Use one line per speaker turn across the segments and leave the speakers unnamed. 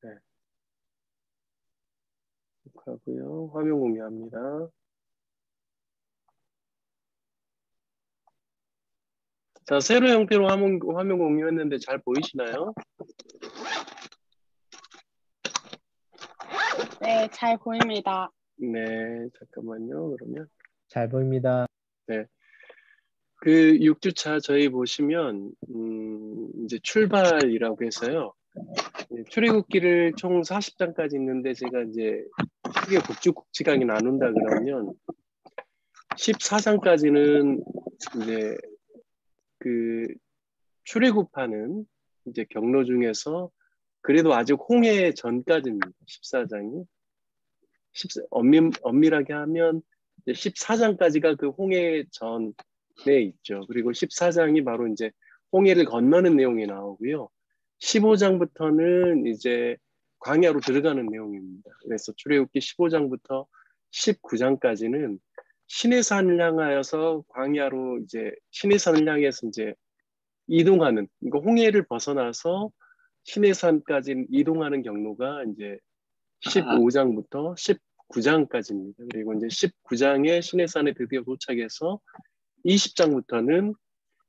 네, 하고요. 화면 공유합니다. 자, 세로 형태로 화면 공유했는데 잘 보이시나요?
네, 잘 보입니다.
네, 잠깐만요. 그러면.
잘 보입니다.
네. 그 6주차 저희 보시면, 이제 출발이라고 해서요. 출애굽기를 총 40장까지 있는데 제가 이제 크게 굵직굵직하게 나눈다 그러면 14장까지는 이제 그 출애굽하는 이제 경로 중에서 그래도 아직 홍해 전까지입니다. 14장이. 엄밀하게 하면 14장까지가 그 홍해 전에 있죠. 그리고 14장이 바로 이제 홍해를 건너는 내용이 나오고요. 15장부터는 이제 광야로 들어가는 내용입니다. 그래서 출애굽기 15장부터 19장까지는 시내산을 향하여서 광야로 이제 시내산을 향해서 이제 이동하는, 이거 홍해를 벗어나서 시내산까지 이동하는 경로가 이제 15장부터 19장까지입니다. 그리고 이제 19장에 시내산에 드디어 도착해서 20장부터는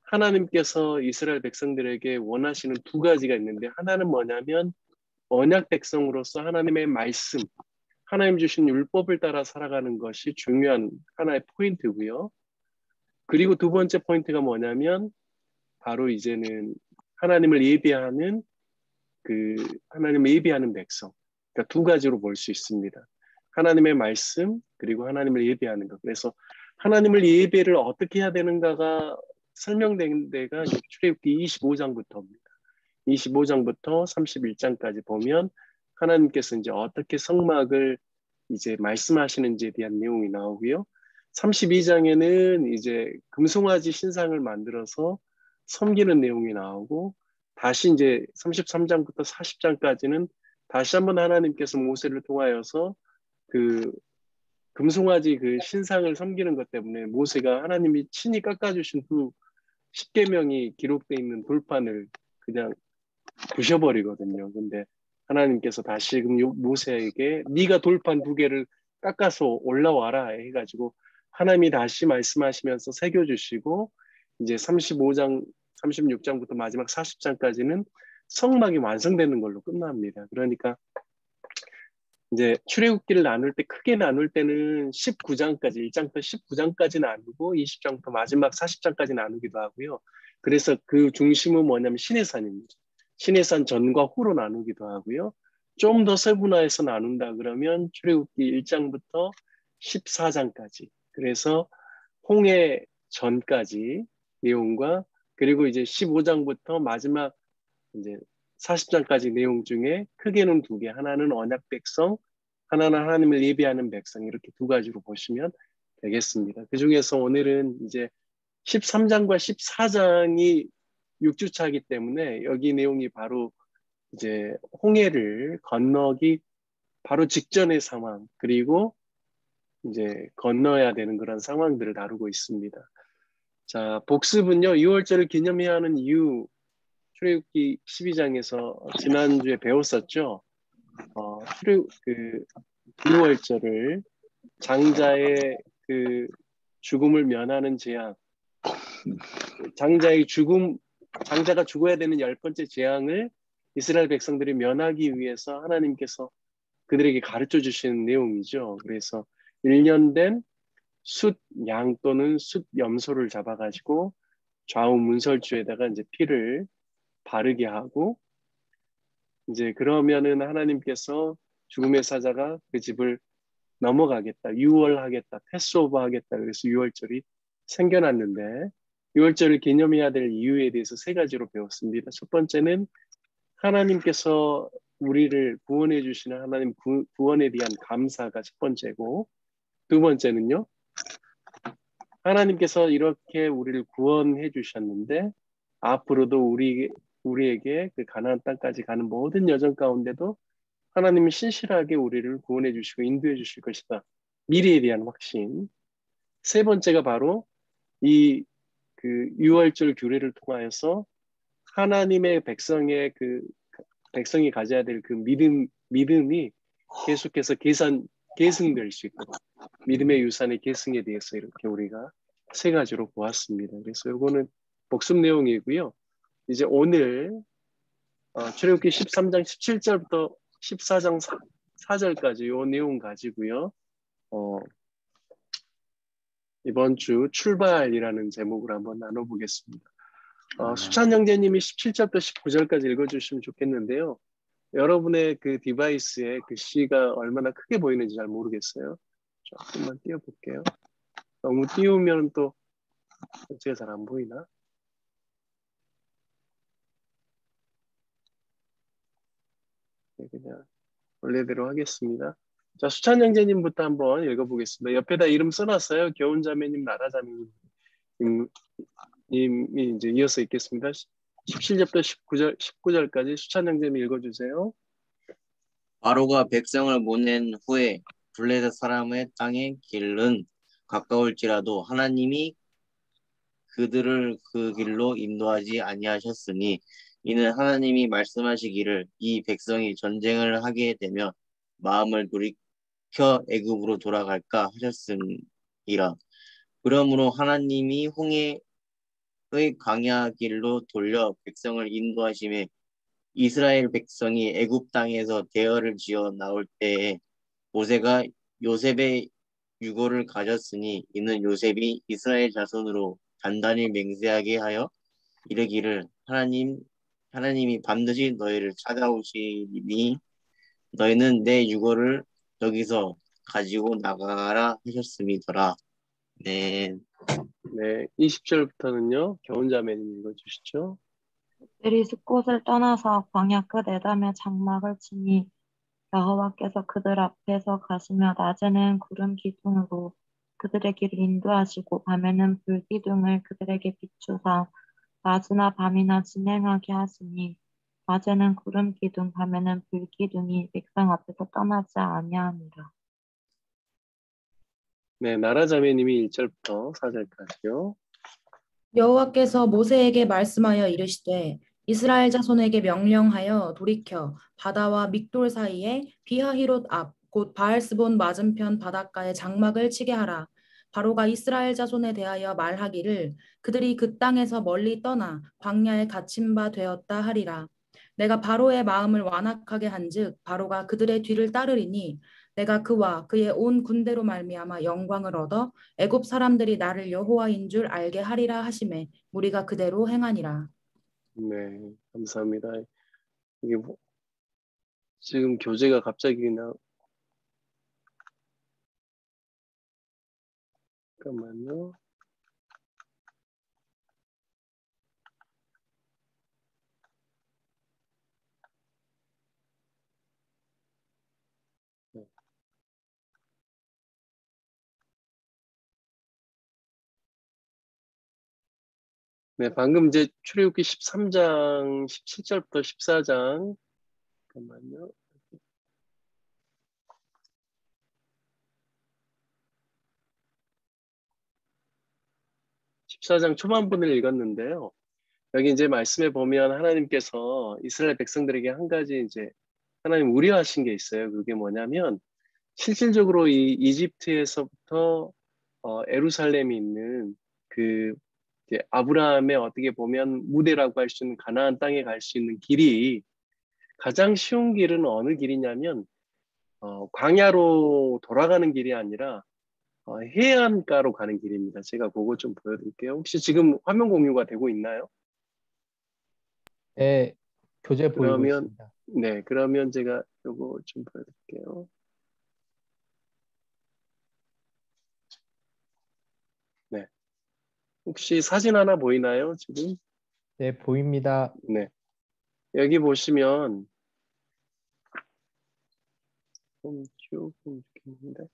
하나님께서 이스라엘 백성들에게 원하시는 두 가지가 있는데, 하나는 뭐냐면 언약 백성으로서 하나님의 말씀, 하나님 주신 율법을 따라 살아가는 것이 중요한 하나의 포인트고요. 그리고 두 번째 포인트가 뭐냐면 바로 이제는 하나님을 예배하는 하나님을 예배하는 백성. 그러니까 두 가지로 볼 수 있습니다. 하나님의 말씀, 그리고 하나님을 예배하는 것. 그래서 하나님을 예배를 어떻게 해야 되는가가 설명된 데가 출애굽기 25장부터입니다. 25장부터 31장까지 보면 하나님께서 이제 어떻게 성막을 이제 말씀하시는지에 대한 내용이 나오고요. 32장에는 이제 금송아지 신상을 만들어서 섬기는 내용이 나오고, 다시 이제 33장부터 40장까지는 다시 한번 하나님께서 모세를 통하여서 그 금송아지 그 신상을 섬기는 것 때문에 모세가 하나님이 친히 깎아주신 후 십계명이 기록되어 있는 돌판을 그냥 부셔버리거든요. 근데 하나님께서 다시금 모세에게 네가 돌판 두 개를 깎아서 올라와라 해가지고 하나님이 다시 말씀하시면서 새겨주시고, 이제 35장, 36장부터 마지막 40장까지는 성막이 완성되는 걸로 끝납니다. 그러니까 이제 출애굽기를 나눌 때 크게 나눌 때는 19장까지 1장부터 19장까지 나누고 20장부터 마지막 40장까지 나누기도 하고요. 그래서 그 중심은 뭐냐면 시내산입니다. 시내산 전과 후로 나누기도 하고요. 좀 더 세분화해서 나눈다 그러면 출애굽기 1장부터 14장까지. 그래서 홍해 전까지 내용과, 그리고 이제 15장부터 마지막 이제 40장까지 내용 중에 크게는 두 개, 하나는 언약 백성, 하나는 하나님을 예배하는 백성, 이렇게 두 가지로 보시면 되겠습니다. 그 중에서 오늘은 이제 13장과 14장이 6주차이기 때문에 여기 내용이 바로 이제 홍해를 건너기 바로 직전의 상황, 그리고 이제 건너야 되는 그런 상황들을 다루고 있습니다. 자, 복습은요, 6월절을 기념해야 하는 이유, 출애굽기 12장에서 지난주에 배웠었죠. 그 6월절을 장자의 그 죽음을 면하는 재앙, 장자가 죽어야 되는 10번째 재앙을 이스라엘 백성들이 면하기 위해서 하나님께서 그들에게 가르쳐 주시는 내용이죠. 그래서 1년 된 숫 양 또는 숫 염소를 잡아가지고 좌우 문설주에다가 이제 피를 바르게 하고, 이제 그러면은 하나님께서 죽음의 사자가 그 집을 넘어가겠다, 유월하겠다, 패스오버 하겠다, 그래서 유월절이 생겨났는데, 유월절을 기념해야 될 이유에 대해서 세 가지로 배웠습니다. 첫 번째는 하나님께서 우리를 구원해 주시는 하나님 구원에 대한 감사가 첫 번째고, 두 번째는요, 하나님께서 이렇게 우리를 구원해 주셨는데 앞으로도 우리에게 그 가나안 땅까지 가는 모든 여정 가운데도 하나님은 신실하게 우리를 구원해 주시고 인도해 주실 것이다. 미래에 대한 확신. 세 번째가 바로 이 그 유월절 규례를 통하여서 하나님의 백성의 그 백성이 가져야 될 그 믿음이 계속해서 계승될 수 있도록 믿음의 유산의 계승에 대해서 이렇게 우리가 세 가지로 보았습니다. 그래서 이거는 복습 내용이고요. 이제 오늘 출애굽기 13장 17절부터 14장 4절까지 이 내용 가지고요. 이번 주 출발이라는 제목으로 한번 나눠보겠습니다. 수찬 형제님이 17절부터 19절까지 읽어주시면 좋겠는데요. 여러분의 그 디바이스에 글씨가 얼마나 크게 보이는지 잘 모르겠어요. 조금만 띄워볼게요. 너무 띄우면 또 제가 잘 안 보이나? 네, 그냥 원래대로 하겠습니다. 자, 수찬 형제님부터 한번 읽어보겠습니다. 옆에다 이름 써놨어요. 교훈자매님, 나라자매님 님이 이제 이어서 읽겠습니다. 17절부터 19절까지 수찬 형제님 읽어주세요.
바로가 백성을 보낸 후에 블레셋 사람의 땅의 길은 가까울지라도 하나님이 그들을 그 길로 인도하지 아니하셨으니 이는 하나님이 말씀하시기를 이 백성이 전쟁을 하게 되면 마음을 돌이켜 애굽으로 돌아갈까 하셨음이라. 그러므로 하나님이 홍해의 광야 길로 돌려 백성을 인도하심에 이스라엘 백성이 애굽 땅에서 대열을 지어 나올 때에 모세가 요셉의 유고를 가졌으니 이는 요셉이 이스라엘 자손으로 단단히 맹세하게 하여 이르기를 하나님이 반드시 너희를 찾아오시니 너희는 내 유고를 여기서 가지고 나가라 하셨음이더라. 네.
네, 20절부터는요. 교훈자매님 읽어주시죠.
그들이 숫곳을 떠나서 광야 끝 에다며 장막을 치니 여호와께서 그들 앞에서 가시며 낮에는 구름 기둥으로 그들의 길을 인도하시고 밤에는 불 기둥을 그들에게 비추사 낮이나 밤이나 진행하게 하시니 낮에는 구름 기둥 밤에는 불 기둥이 백성 앞에서 떠나지 아니하니라.
네, 나라자매님이 1절부터 4절까지요.
여호와께서 모세에게 말씀하여 이르시되 이스라엘 자손에게 명령하여 돌이켜 바다와 믹돌 사이에 비하히롯 앞 곧 바알스본 맞은편 바닷가에 장막을 치게 하라. 바로가 이스라엘 자손에 대하여 말하기를 그들이 그 땅에서 멀리 떠나 광야에 갇힌 바 되었다 하리라. 내가 바로의 마음을 완악하게 한즉 바로가 그들의 뒤를 따르리니 내가 그와 그의 온 군대로 말미암아 영광을 얻어 애굽 사람들이 나를 여호와인 줄 알게 하리라 하시매 우리가 그대로 행하니라.
네, 감사합니다. 이게 지금 교재가 갑자기 잠깐만요. 네, 방금 이제 출애굽기 13장 17절부터 14장 잠깐만요. 14장 초반부를 읽었는데요. 여기 이제 말씀에 보면 하나님께서 이스라엘 백성들에게 한 가지 이제 하나님 우려하신 게 있어요. 그게 뭐냐면 실질적으로 이 이집트에서부터 예루살렘이 있는 그 이제 아브라함의 어떻게 보면 무대라고 할 수 있는 가나안 땅에 갈 수 있는 길이 가장 쉬운 길은 어느 길이냐면 광야로 돌아가는 길이 아니라 해안가로 가는 길입니다. 제가 그거 좀 보여드릴게요. 혹시 지금 화면 공유가 되고 있나요?
네, 교재 보이고
그러면
있습니다.
네, 그러면 제가 요거 좀 보여드릴게요. 네, 혹시 사진 하나 보이나요? 지금?
네, 보입니다.
네, 여기 보시면 좀 키우고 있는데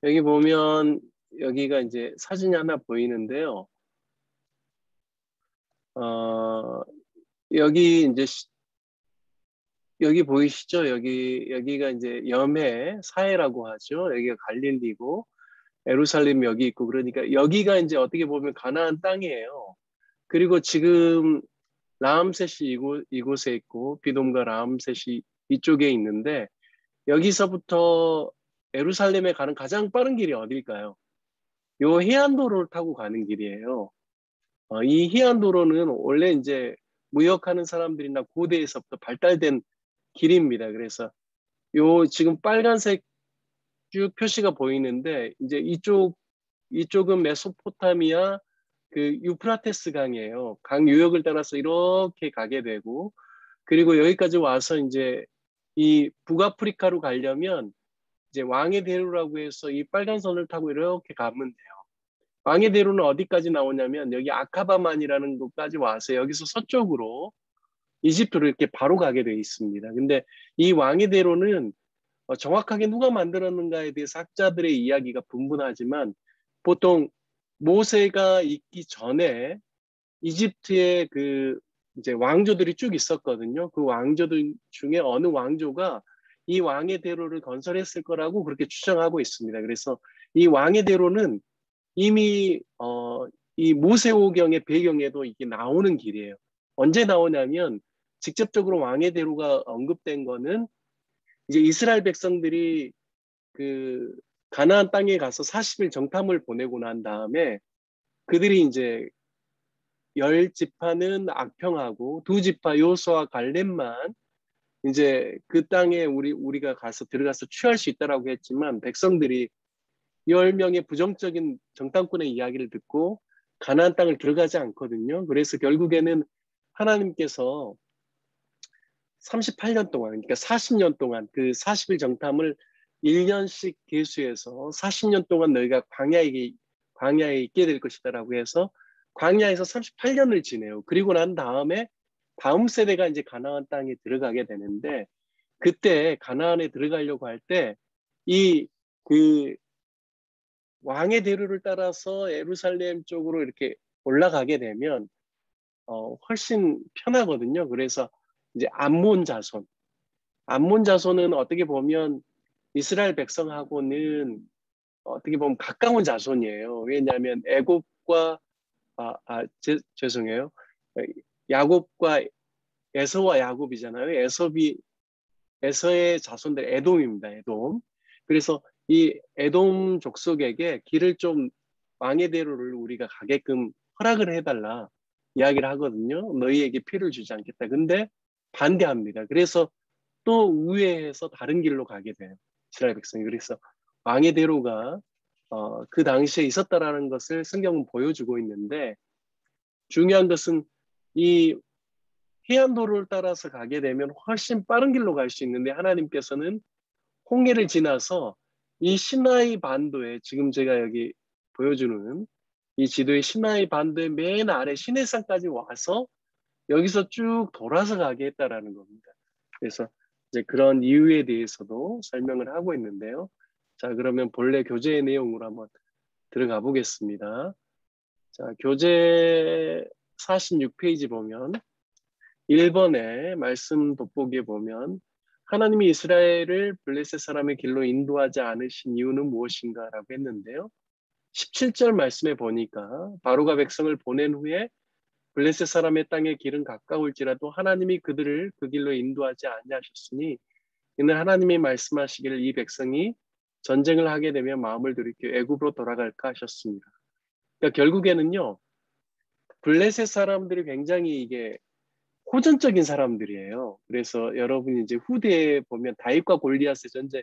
여기 보면 여기가 이제 사진이 하나 보이는데요. 여기 이제 여기 보이시죠? 여기가 이제 염해 사해라고 하죠. 여기가 갈릴리고 예루살렘 여기 있고 그러니까 여기가 이제 어떻게 보면 가나안 땅이에요. 그리고 지금 라암셋이 이곳에 있고 비돔과 라암셋이 이쪽에 있는데 여기서부터 예루살렘에 가는 가장 빠른 길이 어딜까요? 요 해안도로를 타고 가는 길이에요. 이 해안도로는 원래 이제 무역하는 사람들이나 고대에서부터 발달된 길입니다. 그래서 요 지금 빨간색 쭉 표시가 보이는데 이제 이쪽은 메소포타미아 그 유프라테스 강이에요. 강 유역을 따라서 이렇게 가게 되고 그리고 여기까지 와서 이제 이 북아프리카로 가려면 이제 왕의 대로라고 해서 이 빨간 선을 타고 이렇게 가면 돼요. 왕의 대로는 어디까지 나오냐면 여기 아카바만이라는 곳까지 와서 여기서 서쪽으로 이집트로 이렇게 바로 가게 돼 있습니다. 근데 이 왕의 대로는 정확하게 누가 만들었는가에 대해서 학자들의 이야기가 분분하지만 보통 모세가 있기 전에 이집트에 그 이제 왕조들이 쭉 있었거든요. 그 왕조들 중에 어느 왕조가 이 왕의 대로를 건설했을 거라고 그렇게 추정하고 있습니다. 그래서 이 왕의 대로는 이미 이 모세오경의 배경에도 이게 나오는 길이에요. 언제 나오냐면 직접적으로 왕의 대로가 언급된 거는 이제 이스라엘 백성들이 그 가나안 땅에 가서 40일 정탐을 보내고 난 다음에 그들이 이제 10지파는 악평하고 2지파 요수와 갈렙만 이제 그 땅에 우리가 가서 들어가서 취할 수 있다라고 했지만 백성들이 10명의 부정적인 정탐꾼의 이야기를 듣고 가나안 땅을 들어가지 않거든요. 그래서 결국에는 하나님께서 38년 동안 그러니까 40년 동안 그 40일 정탐을 1년씩 계수해서 40년 동안 너희가 광야에 있게 될 것이다라고 해서 광야에서 38년을 지내요. 그리고 난 다음에 다음 세대가 이제 가나안 땅에 들어가게 되는데 그때 가나안에 들어가려고 할 때 이 그 왕의 대로를 따라서 예루살렘 쪽으로 이렇게 올라가게 되면 훨씬 편하거든요. 그래서 이제 암몬 자손은 어떻게 보면 이스라엘 백성하고는 어떻게 보면 가까운 자손이에요. 왜냐하면 애굽과 죄송해요. 야곱과 에서와 야곱이잖아요. 에서의 자손들 에돔입니다. 에돔. 그래서 이 에돔 족속에게 길을 좀 왕의 대로를 우리가 가게끔 허락을 해달라 이야기를 하거든요. 너희에게 피를 주지 않겠다. 근데 반대합니다. 그래서 또 우회해서 다른 길로 가게 돼요. 이스라엘 백성이. 그래서 왕의 대로가 그 당시에 있었다라는 것을 성경은 보여주고 있는데 중요한 것은 이 해안도로를 따라서 가게 되면 훨씬 빠른 길로 갈 수 있는데 하나님께서는 홍해를 지나서 이 시나이 반도에 지금 제가 여기 보여주는 이 지도의 시나이 반도의 맨 아래 시내산까지 와서 여기서 쭉 돌아서 가게 했다라는 겁니다. 그래서 이제 그런 이유에 대해서도 설명을 하고 있는데요. 자, 그러면 본래 교재의 내용으로 한번 들어가 보겠습니다. 자, 교재 46페이지 보면 1번에 말씀 돋보기에 보면 하나님이 이스라엘을 블레셋 사람의 길로 인도하지 않으신 이유는 무엇인가 라고 했는데요. 17절 말씀에 보니까 바로가 백성을 보낸 후에 블레셋 사람의 땅의 길은 가까울지라도 하나님이 그들을 그 길로 인도하지 아니하셨으니 이는 하나님이 말씀하시기를 이 백성이 전쟁을 하게 되면 마음을 돌이켜 애굽으로 돌아갈까 하셨습니다. 그러니까 결국에는요. 블레셋 사람들이 굉장히 이게 호전적인 사람들이에요. 그래서 여러분이 이제 후대에 보면 다윗과 골리앗의 전쟁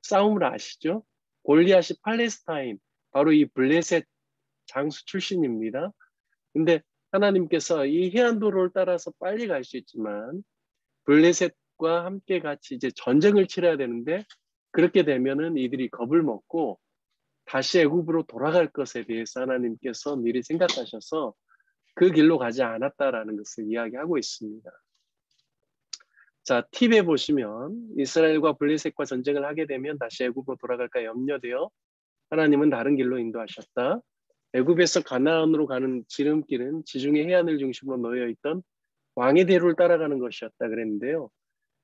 싸움을 아시죠? 골리앗이 팔레스타인, 바로 이 블레셋 장수 출신입니다. 근데 하나님께서 이 해안도로를 따라서 빨리 갈 수 있지만 블레셋과 함께 같이 이제 전쟁을 치러야 되는데 그렇게 되면은 이들이 겁을 먹고 다시 애굽으로 돌아갈 것에 대해서 하나님께서 미리 생각하셔서 그 길로 가지 않았다라는 것을 이야기하고 있습니다. 자, 팁에 보시면 이스라엘과 블레셋과 전쟁을 하게 되면 다시 애굽으로 돌아갈까 염려되어 하나님은 다른 길로 인도하셨다. 애굽에서 가나안으로 가는 지름길은 지중해 해안을 중심으로 놓여 있던 왕의 대로를 따라가는 것이었다 그랬는데요.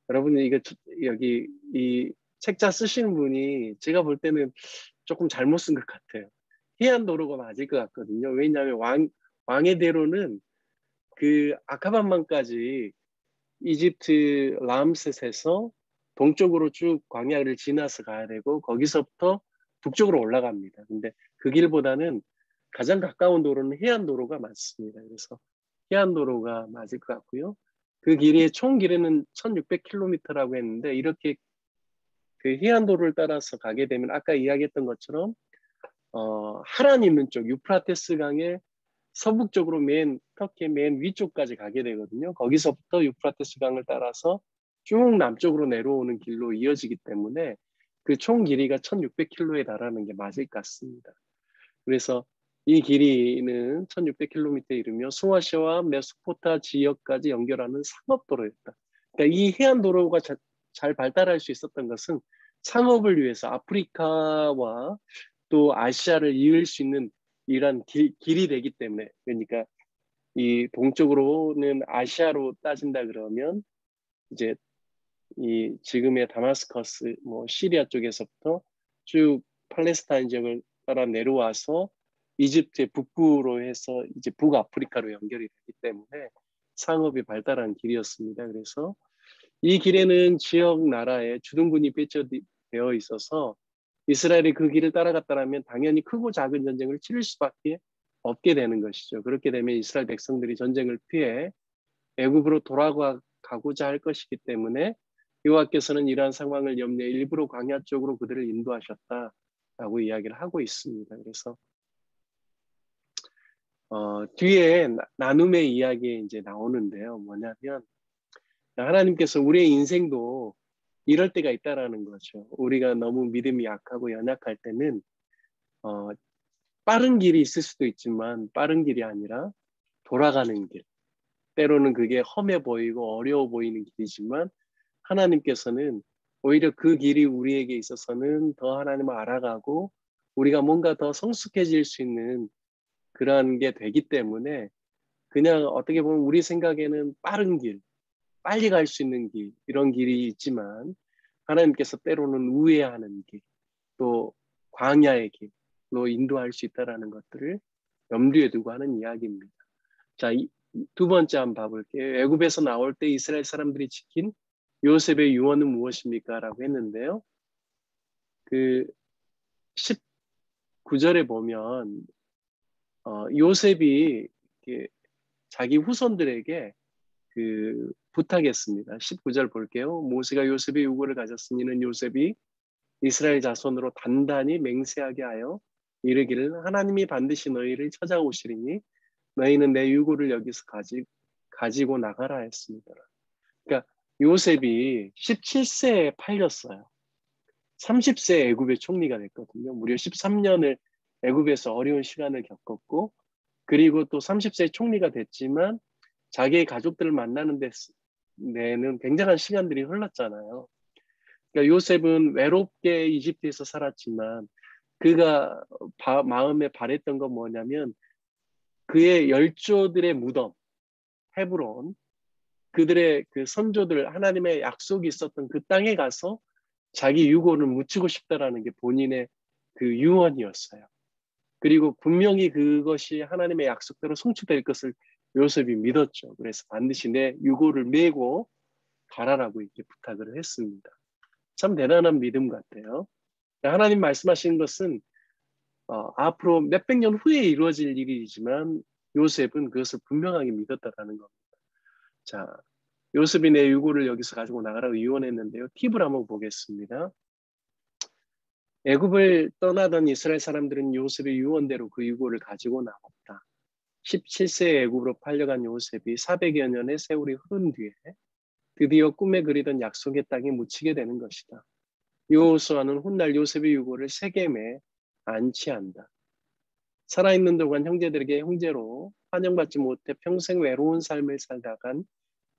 여러분 이거 여기 이 책자 쓰시는 분이 제가 볼 때는 조금 잘못 쓴 것 같아요. 해안도로가 맞을 것 같거든요. 왜냐하면 왕의 대로는 그 아카반만까지 이집트 라암셋에서 동쪽으로 쭉 광야를 지나서 가야 되고 거기서부터 북쪽으로 올라갑니다. 근데 그 길보다는 가장 가까운 도로는 해안도로가 맞습니다. 그래서 해안도로가 맞을 것 같고요. 그 길이 총 길이는 1600km라고 했는데 이렇게 그 해안도로를 따라서 가게 되면 아까 이야기했던 것처럼 하란 있는 쪽 유프라테스 강의 서북쪽으로 터키의 맨 위쪽까지 가게 되거든요. 거기서부터 유프라테스 강을 따라서 쭉 남쪽으로 내려오는 길로 이어지기 때문에 그 총 길이가 1600km에 달하는 게 맞을 것 같습니다. 그래서 이 길이는 1600km에 이르며 소아시아와 메소포타 지역까지 연결하는 상업도로였다. 그러니까 이 해안도로가 잘 발달할 수 있었던 것은 상업을 위해서 아프리카와 또 아시아를 이을 수 있는 이런 길이 되기 때문에, 그러니까 이 동쪽으로는 아시아로 따진다 그러면 이제 이 지금의 다마스커스, 뭐 시리아 쪽에서부터 쭉 팔레스타인 지역을 따라 내려와서 이집트의 북부로 해서 이제 북아프리카로 연결이 되기 때문에 상업이 발달한 길이었습니다. 그래서 이 길에는 지역 나라에 주둔군이 배치되어 있어서 이스라엘이 그 길을 따라갔다면 당연히 크고 작은 전쟁을 치를 수밖에 없게 되는 것이죠. 그렇게 되면 이스라엘 백성들이 전쟁을 피해 애굽으로 돌아가고자 할 것이기 때문에 여호와께서는 이러한 상황을 염려해 일부러 광야 쪽으로 그들을 인도하셨다라고 이야기를 하고 있습니다. 그래서 뒤에 나눔의 이야기에 이제 나오는데요. 뭐냐면 하나님께서 우리의 인생도 이럴 때가 있다라는 거죠. 우리가 너무 믿음이 약하고 연약할 때는 빠른 길이 있을 수도 있지만 빠른 길이 아니라 돌아가는 길. 때로는 그게 험해 보이고 어려워 보이는 길이지만 하나님께서는 오히려 그 길이 우리에게 있어서는 더 하나님을 알아가고 우리가 뭔가 더 성숙해질 수 있는 그러한 게 되기 때문에 그냥 어떻게 보면 우리 생각에는 빠른 길, 빨리 갈 수 있는 길, 이런 길이 있지만 하나님께서 때로는 우회하는 길, 또 광야의 길로 인도할 수 있다는 것들을 염두에 두고 하는 이야기입니다. 자, 두 번째 한번 봐볼게요. 애굽에서 나올 때 이스라엘 사람들이 지킨 요셉의 유언은 무엇입니까? 라고 했는데요. 그 19절에 보면 요셉이 자기 후손들에게 부탁했습니다. 19절 볼게요. 모세가 요셉의 요구를 가졌으니는 요셉이 이스라엘 자손으로 단단히 맹세하게 하여 이르기를 하나님이 반드시 너희를 찾아오시리니 너희는 내 유고를 여기서 가지고 나가라 했습니다. 그러니까 요셉이 17세에 팔렸어요. 30세에 애굽의 총리가 됐거든요. 무려 13년을 애굽에서 어려운 시간을 겪었고 그리고 또 30세에 총리가 됐지만 자기의 가족들을 만나는 데는 굉장한 시간들이 흘렀잖아요. 그러니까 요셉은 외롭게 이집트에서 살았지만 그가 마음에 바랬던 건 뭐냐면 그의 열조들의 무덤, 헤브론, 그들의 그 선조들 하나님의 약속이 있었던 그 땅에 가서 자기 유고를 묻히고 싶다라는 게 본인의 그 유언이었어요. 그리고 분명히 그것이 하나님의 약속대로 성취될 것을 요셉이 믿었죠. 그래서 반드시 내 유고를 메고 가라라고 이렇게 부탁을 했습니다. 참 대단한 믿음 같아요. 하나님 말씀하시는 것은 앞으로 몇백 년 후에 이루어질 일이지만 요셉은 그것을 분명하게 믿었다라는 겁니다. 자, 요셉이 내 유고를 여기서 가지고 나가라고 유언했는데요. 팁을 한번 보겠습니다. 애굽을 떠나던 이스라엘 사람들은 요셉의 유언대로 그 유고를 가지고 나왔다. 17세에 애굽으로 팔려간 요셉이 400여 년의 세월이 흐른 뒤에 드디어 꿈에 그리던 약속의 땅에 묻히게 되는 것이다. 여호수아는 훗날 요셉의 유고를 세겜에 안치한다. 살아있는 동안 형제들에게 형제로 환영받지 못해 평생 외로운 삶을 살다간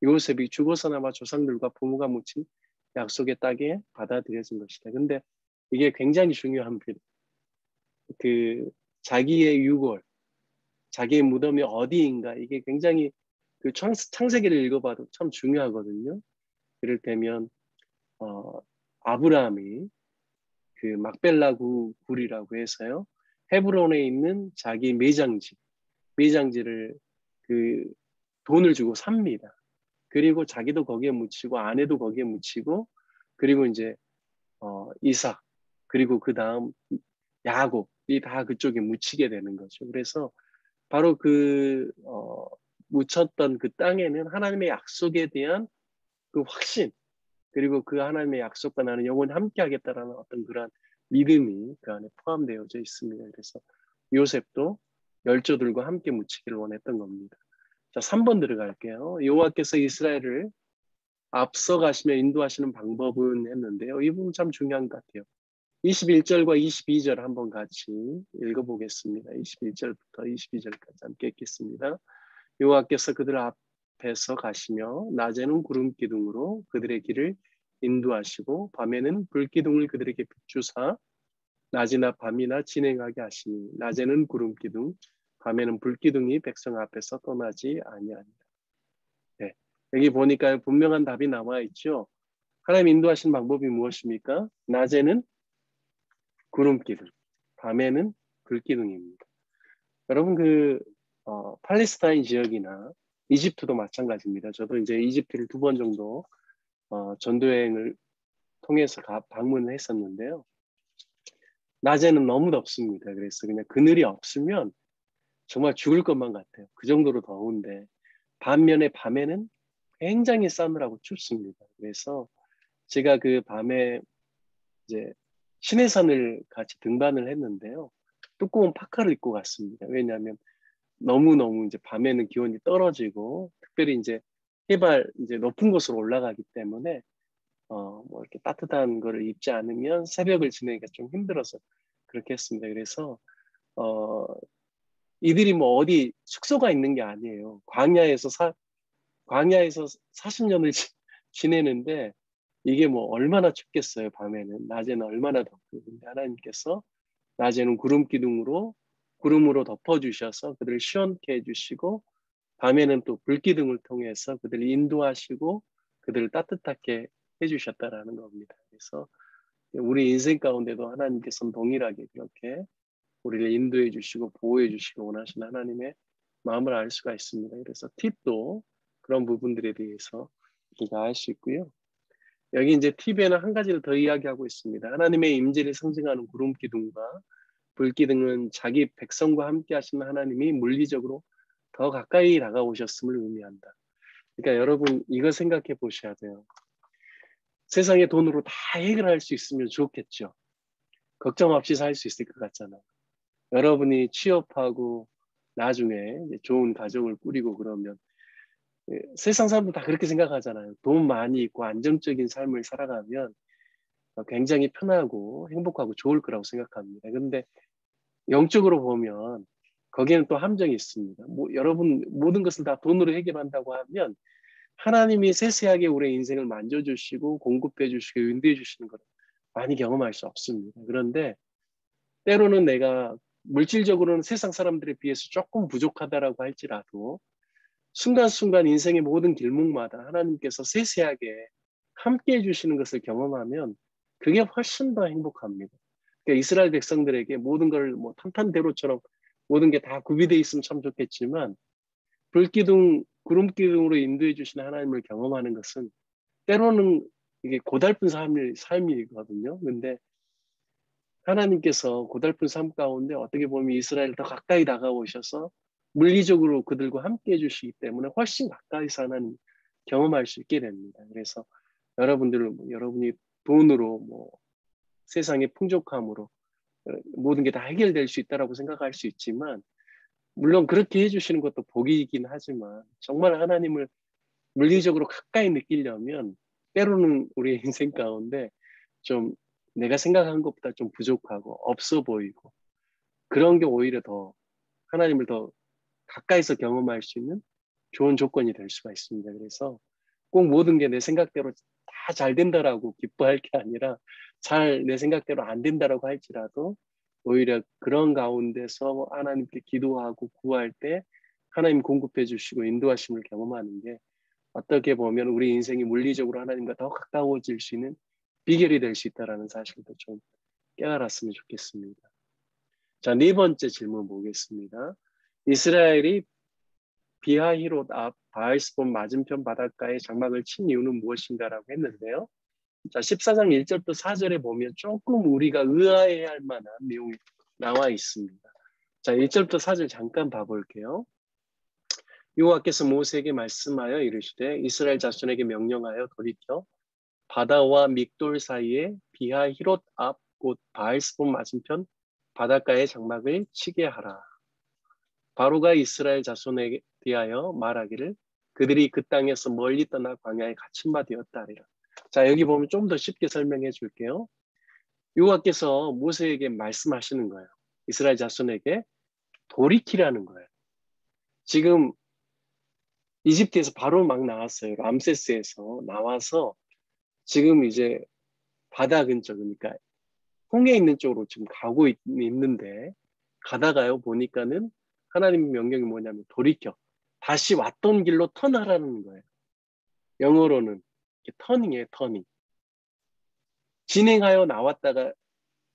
요셉이 죽어서나마 조상들과 부모가 묻힌 약속의 땅에 받아들여진 것이다. 근데 이게 굉장히 중요합니다. 자기의 유골, 자기의 무덤이 어디인가 이게 굉장히 창세기를 읽어봐도 참 중요하거든요. 이를테면 아브라함이 그 막벨라 굴이라고 해서요. 헤브론에 있는 자기 매장지를 그 돈을 주고 삽니다. 그리고 자기도 거기에 묻히고 아내도 거기에 묻히고 그리고 이제 이삭 그리고 그 다음 야곱이 다 그쪽에 묻히게 되는 거죠. 그래서 바로 그 묻혔던 그 땅에는 하나님의 약속에 대한 그 확신 그리고 그 하나님의 약속과 나는 영원히 함께 하겠다라는 어떤 그런 믿음이 그 안에 포함되어져 있습니다. 그래서 요셉도 열조들과 함께 묻히기를 원했던 겁니다. 자, 3번 들어갈게요. 여호와께서 이스라엘을 앞서 가시며 인도하시는 방법은 했는데요. 이 부분 참 중요한 것 같아요. 21절과 22절 한번 같이 읽어보겠습니다. 21절부터 22절까지 함께 읽겠습니다. 여호와께서 그들 앞에서 가시며 낮에는 구름 기둥으로 그들의 길을 인도하시고 밤에는 불 기둥을 그들에게 비추사 낮이나 밤이나 진행하게 하시니 낮에는 구름 기둥 밤에는 불 기둥이 백성 앞에서 떠나지 아니하니라. 네, 여기 보니까 분명한 답이 남아 있죠. 하나님 인도하신 방법이 무엇입니까? 낮에는 구름 기둥, 밤에는 불 기둥입니다. 여러분 팔레스타인 지역이나 이집트도 마찬가지입니다. 저도 이제 이집트를 2번 정도 전도여행을 통해서 방문을 했었는데요. 낮에는 너무 덥습니다. 그래서 그냥 그늘이 없으면 정말 죽을 것만 같아요. 그 정도로 더운데 반면에 밤에는 굉장히 싸늘하고 춥습니다. 그래서 제가 그 밤에 이제 시내산을 같이 등반을 했는데요. 두꺼운 파카를 입고 갔습니다. 왜냐하면 너무너무 이제 밤에는 기온이 떨어지고 특별히 이제 해발 이제 높은 곳으로 올라가기 때문에 뭐 이렇게 따뜻한 거를 입지 않으면 새벽을 지내기가 좀 힘들어서 그렇게 했습니다. 그래서 이들이 뭐 어디 숙소가 있는 게 아니에요. 광야에서 40년을 지내는데 이게 뭐 얼마나 춥겠어요. 밤에는 낮에는 얼마나 덥고 근데 하나님께서 낮에는 구름으로 덮어주셔서 그들을 시원케 해주시고 밤에는 또 불기둥을 통해서 그들을 인도하시고 그들을 따뜻하게 해주셨다라는 겁니다. 그래서 우리 인생 가운데도 하나님께서는 동일하게 그렇게 우리를 인도해 주시고 보호해 주시고 원하시는 하나님의 마음을 알 수가 있습니다. 그래서 팁도 그런 부분들에 대해서 우리가 알 수 있고요. 여기 이제 팁에는 한 가지를 더 이야기하고 있습니다. 하나님의 임재를 상징하는 구름 기둥과 불 기둥은 자기 백성과 함께 하시는 하나님이 물리적으로 더 가까이 다가오셨음을 의미한다. 그러니까 여러분 이거 생각해 보셔야 돼요. 세상의 돈으로 다 해결할 수 있으면 좋겠죠. 걱정 없이 살 수 있을 것 같잖아요. 여러분이 취업하고 나중에 좋은 가정을 꾸리고 그러면 세상 사람들 다 그렇게 생각하잖아요. 돈 많이 있고 안정적인 삶을 살아가면 굉장히 편하고 행복하고 좋을 거라고 생각합니다. 그런데 영적으로 보면 거기에는 또 함정이 있습니다. 여러분 모든 것을 다 돈으로 해결한다고 하면 하나님이 세세하게 우리의 인생을 만져주시고 공급해 주시고 인도해 주시는 걸 많이 경험할 수 없습니다. 그런데 때로는 내가 물질적으로는 세상 사람들에 비해서 조금 부족하다라고 할지라도 순간순간 인생의 모든 길목마다 하나님께서 세세하게 함께 해주시는 것을 경험하면 그게 훨씬 더 행복합니다. 그러니까 이스라엘 백성들에게 모든 걸 뭐 탄탄대로처럼 모든 게 다 구비되어 있으면 참 좋겠지만 불기둥, 구름기둥으로 인도해 주시는 하나님을 경험하는 것은 때로는 이게 고달픈 삶이거든요. 근데 하나님께서 고달픈 삶 가운데 어떻게 보면 이스라엘을 더 가까이 다가오셔서 물리적으로 그들과 함께 해주시기 때문에 훨씬 가까이서 하나님 경험할 수 있게 됩니다. 그래서 여러분이 돈으로 뭐 세상의 풍족함으로 모든 게 다 해결될 수 있다라고 생각할 수 있지만 물론 그렇게 해주시는 것도 복이긴 하지만 정말 하나님을 물리적으로 가까이 느끼려면 때로는 우리 인생 가운데 좀 내가 생각한 것보다 좀 부족하고 없어 보이고 그런 게 오히려 더 하나님을 더 가까이서 경험할 수 있는 좋은 조건이 될 수가 있습니다. 그래서 꼭 모든 게 내 생각대로 다 잘 된다라고 기뻐할 게 아니라 내 생각대로 안 된다라고 할지라도 오히려 그런 가운데서 하나님께 기도하고 구할 때 하나님 공급해 주시고 인도하심을 경험하는 게 어떻게 보면 우리 인생이 물리적으로 하나님과 더 가까워질 수 있는 비결이 될 수 있다는 사실도 좀 깨달았으면 좋겠습니다. 자, 네 번째 질문 보겠습니다. 이스라엘이 비하히롯 앞 바알스본 맞은편 바닷가에 장막을 친 이유는 무엇인가라고 했는데요. 자, 14장 1절부터 4절에 보면 조금 우리가 의아해야 할 만한 내용이 나와 있습니다. 자, 1절부터 4절 잠깐 봐볼게요. 여호와께서 모세에게 말씀하여 이르시되 이스라엘 자손에게 명령하여 돌이켜 바다와 믹돌 사이에 비하히롯 앞 곧 바알스본 맞은편 바닷가에 장막을 치게 하라. 바로가 이스라엘 자손에게 대하여 말하기를 그들이 그 땅에서 멀리 떠나 광야에 갇힌 바 되었다 하리라. 자, 여기 보면 좀 더 쉽게 설명해 줄게요. 여호와께서 모세에게 말씀하시는 거예요. 이스라엘 자손에게 돌이키라는 거예요. 지금 이집트에서 바로 막 나왔어요. 람세스에서 나와서 지금 이제 바다 근처, 그러니까 홍해 있는 쪽으로 지금 가고 있는데 가다가요 보니까는 하나님의 명령이 뭐냐면 돌이켜 다시 왔던 길로 턴하라는 거예요. 영어로는 터닝이에요. 터닝. 진행하여 나왔다가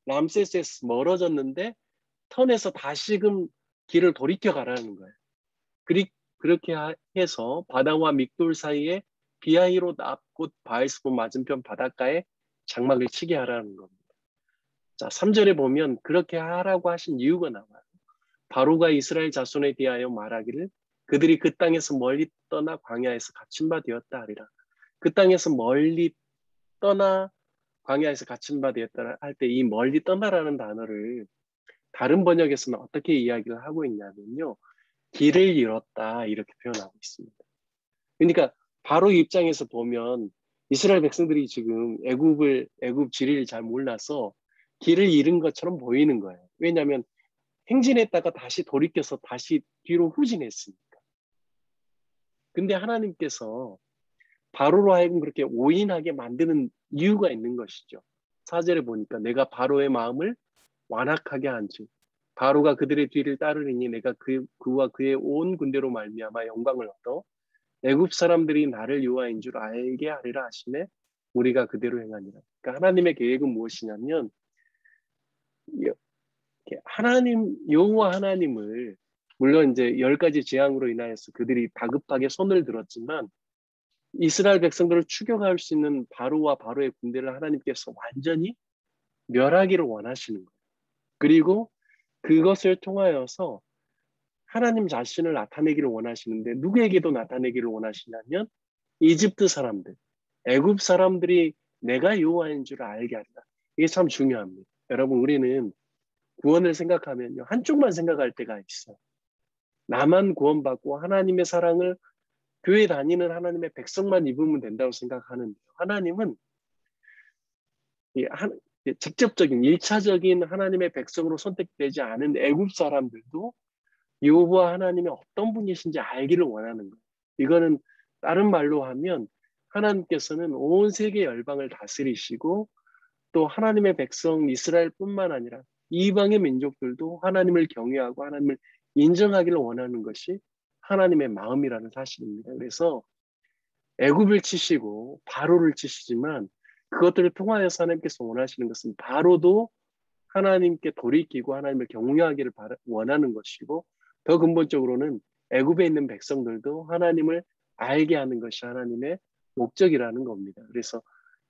람세스에서 멀어졌는데 턴해서 다시금 길을 돌이켜 가라는 거예요. 그렇게 해서 바다와 믹돌 사이에 비하히롯 앞 곧 바알스본 맞은편 바닷가에 장막을 치게 하라는 겁니다. 자, 3절에 보면 그렇게 하라고 하신 이유가 나와요. 바로가 이스라엘 자손에 대하여 말하기를 그들이 그 땅에서 멀리 떠나 광야에서 갇힌 바 되었다 하리라. 그 땅에서 멀리 떠나 광야에서 갇힌 바 되었다 할 때 이 멀리 떠나라는 단어를 다른 번역에서는 어떻게 이야기를 하고 있냐면요. 길을 잃었다 이렇게 표현하고 있습니다. 그러니까 바로 입장에서 보면 이스라엘 백성들이 지금 애굽 지리를 잘 몰라서 길을 잃은 것처럼 보이는 거예요. 왜냐하면 행진했다가 다시 돌이켜서 다시 뒤로 후진했으니까. 근데 하나님께서 바로로 하여금 그렇게 오인하게 만드는 이유가 있는 것이죠. 4절에 보니까 내가 바로의 마음을 완악하게 한즉 바로가 그들의 뒤를 따르리니 내가 그와 그의 온 군대로 말미암아 영광을 얻어 애굽 사람들이 나를 여호와인 줄 알게 하리라 하시네 우리가 그대로 행하니라. 그러니까 하나님의 계획은 무엇이냐면 여호와 하나님을 물론 이제 10가지 재앙으로 인하여서 그들이 다급하게 손을 들었지만 이스라엘 백성들을 추격할 수 있는 바로와 바로의 군대를 하나님께서 완전히 멸하기를 원하시는 거예요. 그리고 그것을 통하여서 하나님 자신을 나타내기를 원하시는데 누구에게도 나타내기를 원하시냐면 이집트 사람들, 애굽 사람들이 내가 여호와인 줄 알게 하리라. 이게 참 중요합니다. 여러분 우리는 구원을 생각하면요 한쪽만 생각할 때가 있어요. 나만 구원받고 하나님의 사랑을 교회 다니는 하나님의 백성만 입으면 된다고 생각하는데요. 하나님은 직접적인 1차적인 하나님의 백성으로 선택되지 않은 애굽 사람들도 여호와 하나님이 어떤 분이신지 알기를 원하는 거예요. 이거는 다른 말로 하면 하나님께서는 온 세계 열방을 다스리시고 또 하나님의 백성 이스라엘뿐만 아니라 이방의 민족들도 하나님을 경외하고 하나님을 인정하기를 원하는 것이 하나님의 마음이라는 사실입니다. 그래서 애굽을 치시고 바로를 치시지만 그것들을 통하여서 하나님께서 원하시는 것은 바로도 하나님께 돌이키고 하나님을 경외하기를 원하는 것이고 더 근본적으로는 애굽에 있는 백성들도 하나님을 알게 하는 것이 하나님의 목적이라는 겁니다. 그래서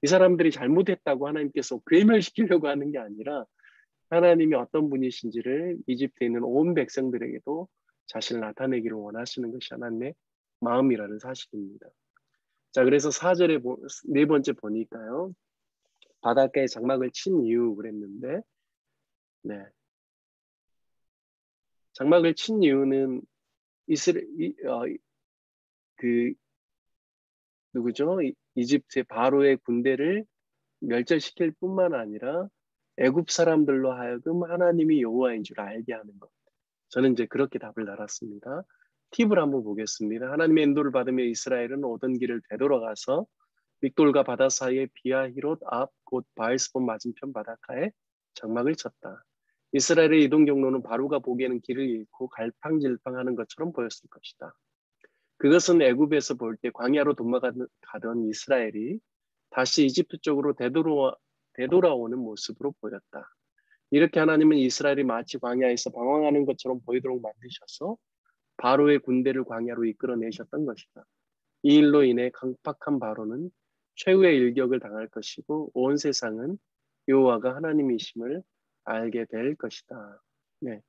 이 사람들이 잘못했다고 하나님께서 괴멸시키려고 하는 게 아니라 하나님이 어떤 분이신지를 이집트에 있는 온 백성들에게도 자신을 나타내기를 원하시는 것이 하나님의 마음이라는 사실입니다. 자, 그래서 4절에 네 번째 보니까요. 바닷가에 장막을 친 이유 그랬는데 네. 장막을 친 이유는 누구죠? 이집트의 바로의 군대를 멸절시킬 뿐만 아니라 애굽 사람들로 하여금 하나님이 여호와인 줄 알게 하는 것. 저는 이제 그렇게 답을 달았습니다. 팁을 한번 보겠습니다. 하나님의 인도를 받으며 이스라엘은 오던 길을 되돌아가서 믹돌과 바다 사이에 비하히롯 앞 곧 바알스본 맞은편 바닷가에 장막을 쳤다. 이스라엘의 이동 경로는 바로가 보기에는 길을 잃고 갈팡질팡하는 것처럼 보였을 것이다. 그것은 애굽에서 볼 때 광야로 도망가던 이스라엘이 다시 이집트 쪽으로 되돌아오는 모습으로 보였다. 이렇게 하나님은 이스라엘이 마치 광야에서 방황하는 것처럼 보이도록 만드셔서 바로의 군대를 광야로 이끌어내셨던 것이다. 이 일로 인해 강팍한 바로는 최후의 일격을 당할 것이고 온 세상은 여호와가 하나님이심을 알게 될 것이다. 네,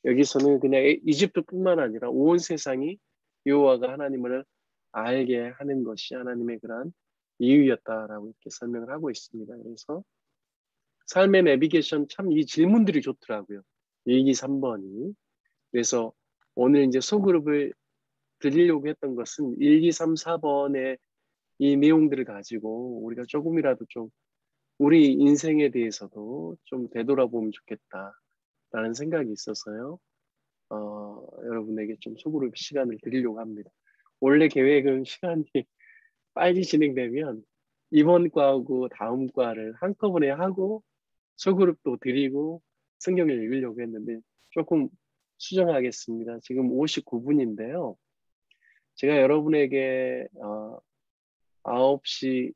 여기서는 그냥 이집트뿐만 아니라 온 세상이 여호와가 하나님을 알게 하는 것이 하나님의 그러한 이유였다라고 이렇게 설명을 하고 있습니다. 그래서 삶의 내비게이션 참 이 질문들이 좋더라고요. 1, 2, 3번이. 그래서 오늘 이제 소그룹을 드리려고 했던 것은 1, 2, 3, 4번의 이 내용들을 가지고 우리가 조금이라도 좀 우리 인생에 대해서도 좀 되돌아보면 좋겠다라는 생각이 있어서요. 여러분에게 좀 소그룹 시간을 드리려고 합니다. 원래 계획은 시간이 빨리 진행되면 이번 과하고 다음 과를 한꺼번에 하고 소그룹도 드리고 성경을 읽으려고 했는데 조금 수정하겠습니다. 지금 59분인데요. 제가 여러분에게 9시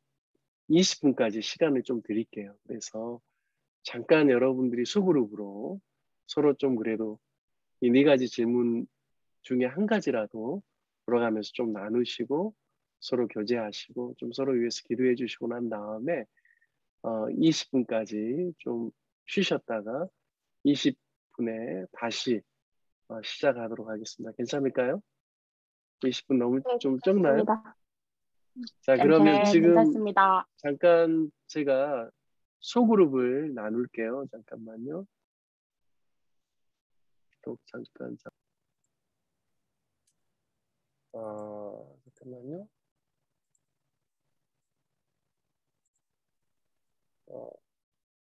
20분까지 시간을 좀 드릴게요. 그래서 잠깐 여러분들이 소그룹으로 서로 좀 그래도 이 4가지 질문 중에 한 가지라도 돌아가면서 좀 나누시고 서로 교제하시고 좀 서로 위해서 기도해 주시고 난 다음에 20분까지 좀 쉬셨다가 20분에 다시 시작하도록 하겠습니다. 괜찮을까요? 20분 너무
네,
좀 적나요?
괜찮습니다.
자, 그러면
네,
지금
괜찮습니다.
잠깐 제가 소그룹을 나눌게요. 잠깐만요. 또 잠깐만요.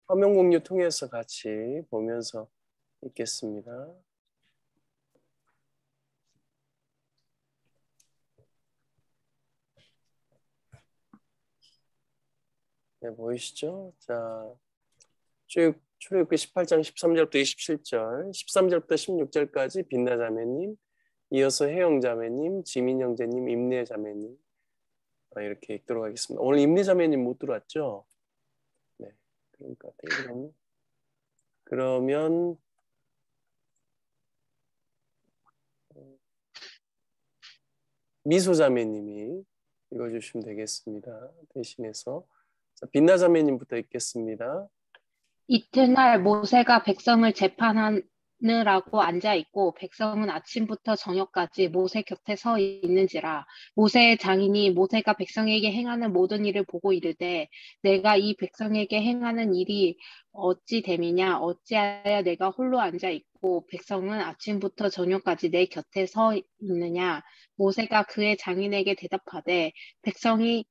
화면 공유 통해서 같이 보면서 읽겠습니다. 네, 보이시죠? 자, 출애굽기 18장 13절부터 27절, 13절부터 16절까지 빛나 자매님, 이어서 혜영 자매님, 지민 형제님, 임내 자매님 이렇게 읽도록 하겠습니다. 오늘 임내 자매님 못 들어왔죠? 네, 그럴 것 같아요. 그러면 미소 자매님이 읽어주시면 되겠습니다. 대신해서 자, 빛나 자매님부터 읽겠습니다.
이튿날 모세가 백성을 재판하느라고 앉아있고 백성은 아침부터 저녁까지 모세 곁에 서 있는지라 모세의 장인이 모세가 백성에게 행하는 모든 일을 보고 이르되 내가 이 백성에게 행하는 일이 어찌 됨이냐 어찌하여 내가 홀로 앉아있고 백성은 아침부터 저녁까지 내 곁에 서 있느냐 모세가 그의 장인에게 대답하되 백성이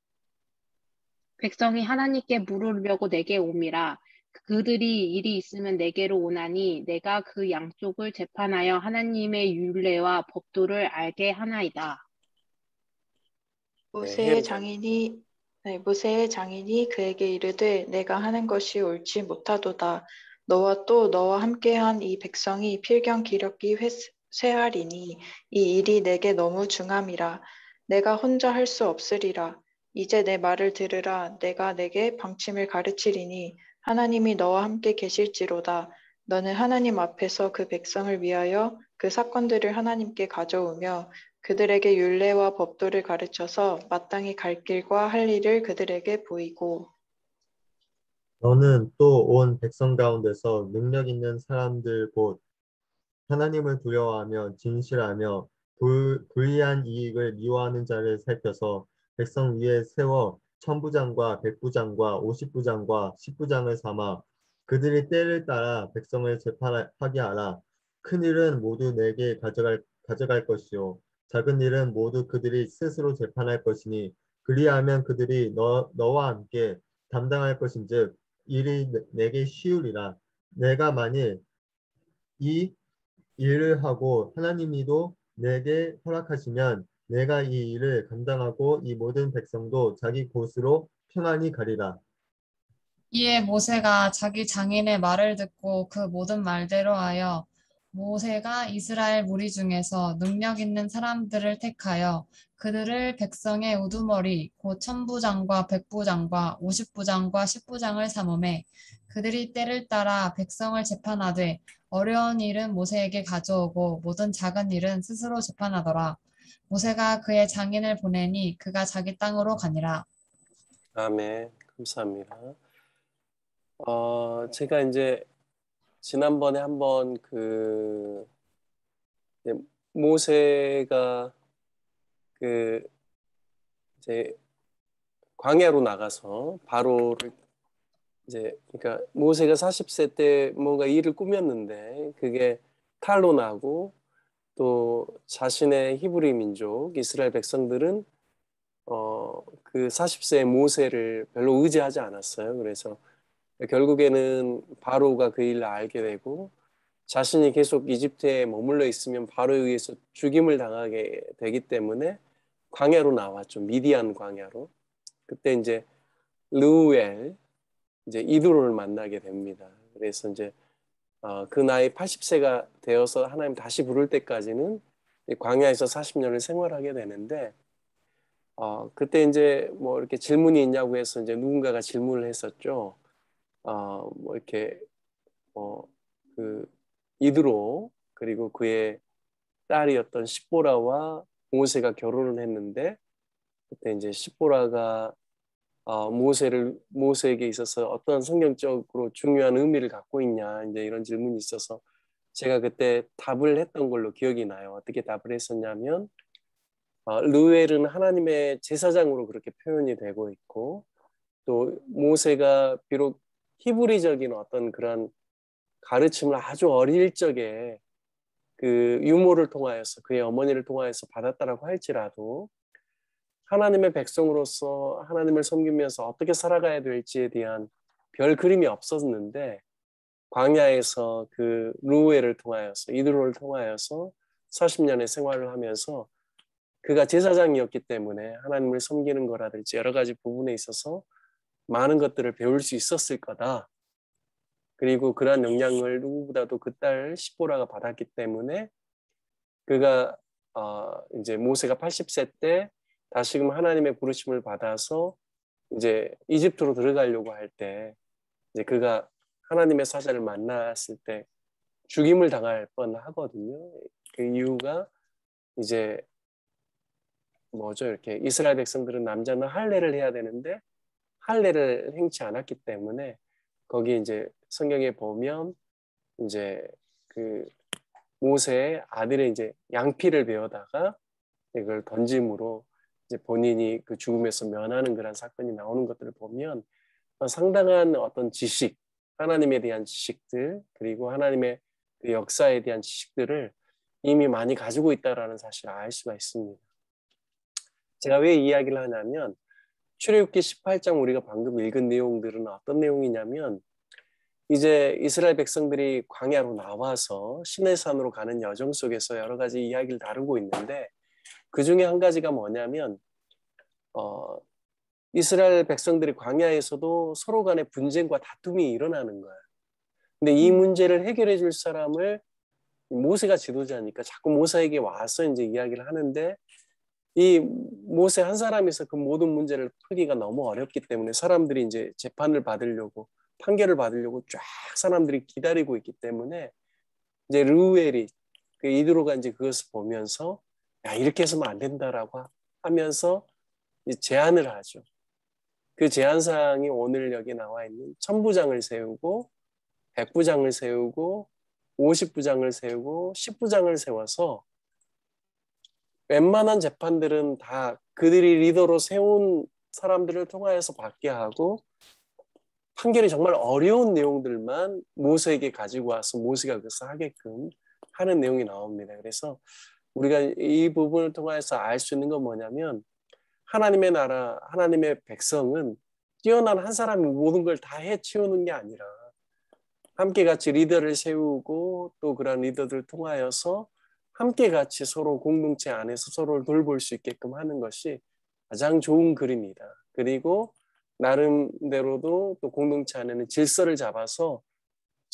하나님께 물으려고 내게 옴이라 그들이 일이 있으면 내게로 오나니 내가 그 양쪽을 재판하여 하나님의 율례와 법도를 알게 하나이다.
혜영
모세의 장인이 그에게 이르되 내가 하는 것이 옳지 못하도다. 너와 또 너와 함께한 이 백성이 필경 기력이 쇠하리니 이 일이 내게 너무 중함이라. 내가 혼자 할 수 없으리라. 이제 내 말을 들으라. 내가 내게 방침을 가르치리니 하나님이 너와 함께 계실지로다. 너는 하나님 앞에서 그 백성을 위하여 그 사건들을 하나님께 가져오며 그들에게 율례와 법도를 가르쳐서 마땅히 갈 길과 할 일을 그들에게 보이고
너는 또 온 백성 가운데서 능력 있는 사람들 곧 하나님을 두려워하며 진실하며 불의한 이익을 미워하는 자를 살펴서 백성 위에 세워 천부장과 백부장과 50부장과 10부장을 삼아 그들이 때를 따라 백성을 재판하게 하라. 큰 일은 모두 내게 가져갈 것이요 작은 일은 모두 그들이 스스로 재판할 것이니 그리하면 그들이 너와 함께 담당할 것인즉 일이 내게 쉬우리라. 내가 만일 이 일을 하고 하나님이도 내게 허락하시면 내가 이 일을 감당하고 이 모든 백성도 자기 곳으로 평안히 가리라.
이에 모세가 자기 장인의 말을 듣고 그 모든 말대로 하여 모세가 이스라엘 무리 중에서 능력 있는 사람들을 택하여 그들을 백성의 우두머리 곧 천부장과 백부장과 50부장과 10부장을 삼음해 그들이 때를 따라 백성을 재판하되 어려운 일은 모세에게 가져오고 모든 작은 일은 스스로 재판하더라. 모세가 그의 장인을 보내니 그가 자기 땅으로 가니라.
아멘. 감사합니다. 제가 이제 지난번에 한번 이제 모세가 이제 광야로 나가서 바로를 이제 그러니까 모세가 40세 때 뭔가 일을 꾸몄는데 그게 탈로 나고 또 자신의 히브리 민족 이스라엘 백성들은 그 40세의 모세를 별로 의지하지 않았어요. 그래서 결국에는 바로가 그 일을 알게 되고 자신이 계속 이집트에 머물러 있으면 바로에 의해서 죽임을 당하게 되기 때문에 광야로 나왔죠. 미디안 광야로. 그때 이제 르우엘 이제 이드로를 만나게 됩니다. 그래서 이제 그 나이 80세가 되어서 하나님 다시 부를 때까지는 광야에서 40년을 생활하게 되는데 그때 이제 뭐 이렇게 질문이 있냐고 해서 이제 누군가가 질문을 했었죠. 뭐 이렇게 그 이드로 그리고 그의 딸이었던 십보라와 모세가 결혼을 했는데 그때 이제 십보라가 모세에게 있어서 어떤 성경적으로 중요한 의미를 갖고 있냐 이제 이런 질문이 있어서 제가 그때 답을 했던 걸로 기억이 나요. 어떻게 답을 했었냐면 르우엘은 하나님의 제사장으로 그렇게 표현이 되고 있고 또 모세가 비록 히브리적인 어떤 그런 가르침을 아주 어릴 적에 그 유모를 통하여서 그의 어머니를 통하여서 받았다라고 할지라도 하나님의 백성으로서 하나님을 섬기면서 어떻게 살아가야 될지에 대한 별 그림이 없었는데 광야에서 그 르우엘을 통하여서 이드로를 통하여서 40년의 생활을 하면서 그가 제사장이었기 때문에 하나님을 섬기는 거라든지 여러 가지 부분에 있어서 많은 것들을 배울 수 있었을 거다. 그리고 그러한 영향을 누구보다도 그 딸 십보라가 받았기 때문에 그가 이제 모세가 80세 때 다시금 하나님의 부르심을 받아서 이제 이집트로 들어가려고 할 때 이제 그가 하나님의 사자를 만났을 때 죽임을 당할 뻔하거든요. 그 이유가 이제 뭐죠? 이렇게 이스라엘 백성들은 남자는 할례를 해야 되는데 할례를 행치 않았기 때문에 거기 이제 성경에 보면 이제 그 모세의 아들의 이제 양피를 베어다가 이걸 던짐으로 이제 본인이 그 죽음에서 면하는 그런 사건이 나오는 것들을 보면 상당한 어떤 지식, 하나님에 대한 지식들 그리고 하나님의 그 역사에 대한 지식들을 이미 많이 가지고 있다라는 사실을 알 수가 있습니다. 제가 왜 이 이야기를 하냐면 출애굽기 18장 우리가 방금 읽은 내용들은 어떤 내용이냐면 이제 이스라엘 백성들이 광야로 나와서 시내산으로 가는 여정 속에서 여러 가지 이야기를 다루고 있는데 그 중에 한 가지가 뭐냐면 이스라엘 백성들이 광야에서도 서로 간의 분쟁과 다툼이 일어나는 거예요. 근데 이 문제를 해결해 줄 사람을 모세가 지도자니까 자꾸 모세에게 와서 이제 이야기를 하는데 이 모세 한 사람에서 그 모든 문제를 풀기가 너무 어렵기 때문에 사람들이 이제 재판을 받으려고 판결을 받으려고 쫙 사람들이 기다리고 있기 때문에 이제 르우엘이 그 이드로가 이제 그것을 보면서 야 이렇게 해서는 안 된다라고 하면서 이제 제안을 하죠. 그 제안 사항이 오늘 여기 나와 있는 1000부장을 세우고 100부장을 세우고 50부장을 세우고 10부장을 세워서 웬만한 재판들은 다 그들이 리더로 세운 사람들을 통하여서 받게 하고 판결이 정말 어려운 내용들만 모세에게 가지고 와서 모세가 그것을 하게끔 하는 내용이 나옵니다. 그래서 우리가 이 부분을 통해서 알 수 있는 건 뭐냐면 하나님의 나라, 하나님의 백성은 뛰어난 한 사람이 모든 걸 다 해치우는 게 아니라 함께 같이 리더를 세우고 또 그런 리더들을 통하여서 함께 같이 서로 공동체 안에서 서로를 돌볼 수 있게끔 하는 것이 가장 좋은 그림이다. 그리고 나름대로도 또 공동체 안에는 질서를 잡아서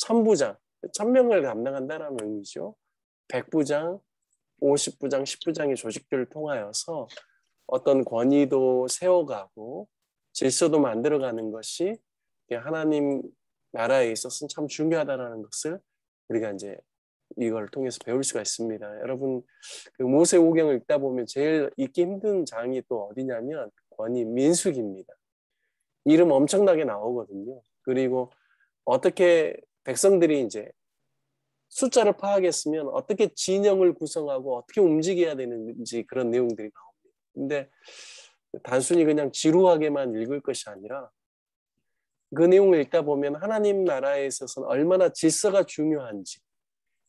1000부장, 1000명을 감당한다는 의미죠. 100부장, 50부장, 10부장의 조직들을 통하여서 어떤 권위도 세워가고 질서도 만들어가는 것이 하나님 나라에 있어서는 참 중요하다라는 것을 우리가 이제 이걸 통해서 배울 수가 있습니다. 여러분 그 모세오경을 읽다 보면 제일 읽기 힘든 장이 또 어디냐면 권위 민수기입니다. 이름 엄청나게 나오거든요. 그리고 어떻게 백성들이 이제 숫자를 파악했으면 어떻게 진영을 구성하고 어떻게 움직여야 되는지 그런 내용들이 나옵니다. 근데 단순히 그냥 지루하게만 읽을 것이 아니라 그 내용을 읽다 보면 하나님 나라에 있어서는 얼마나 질서가 중요한지,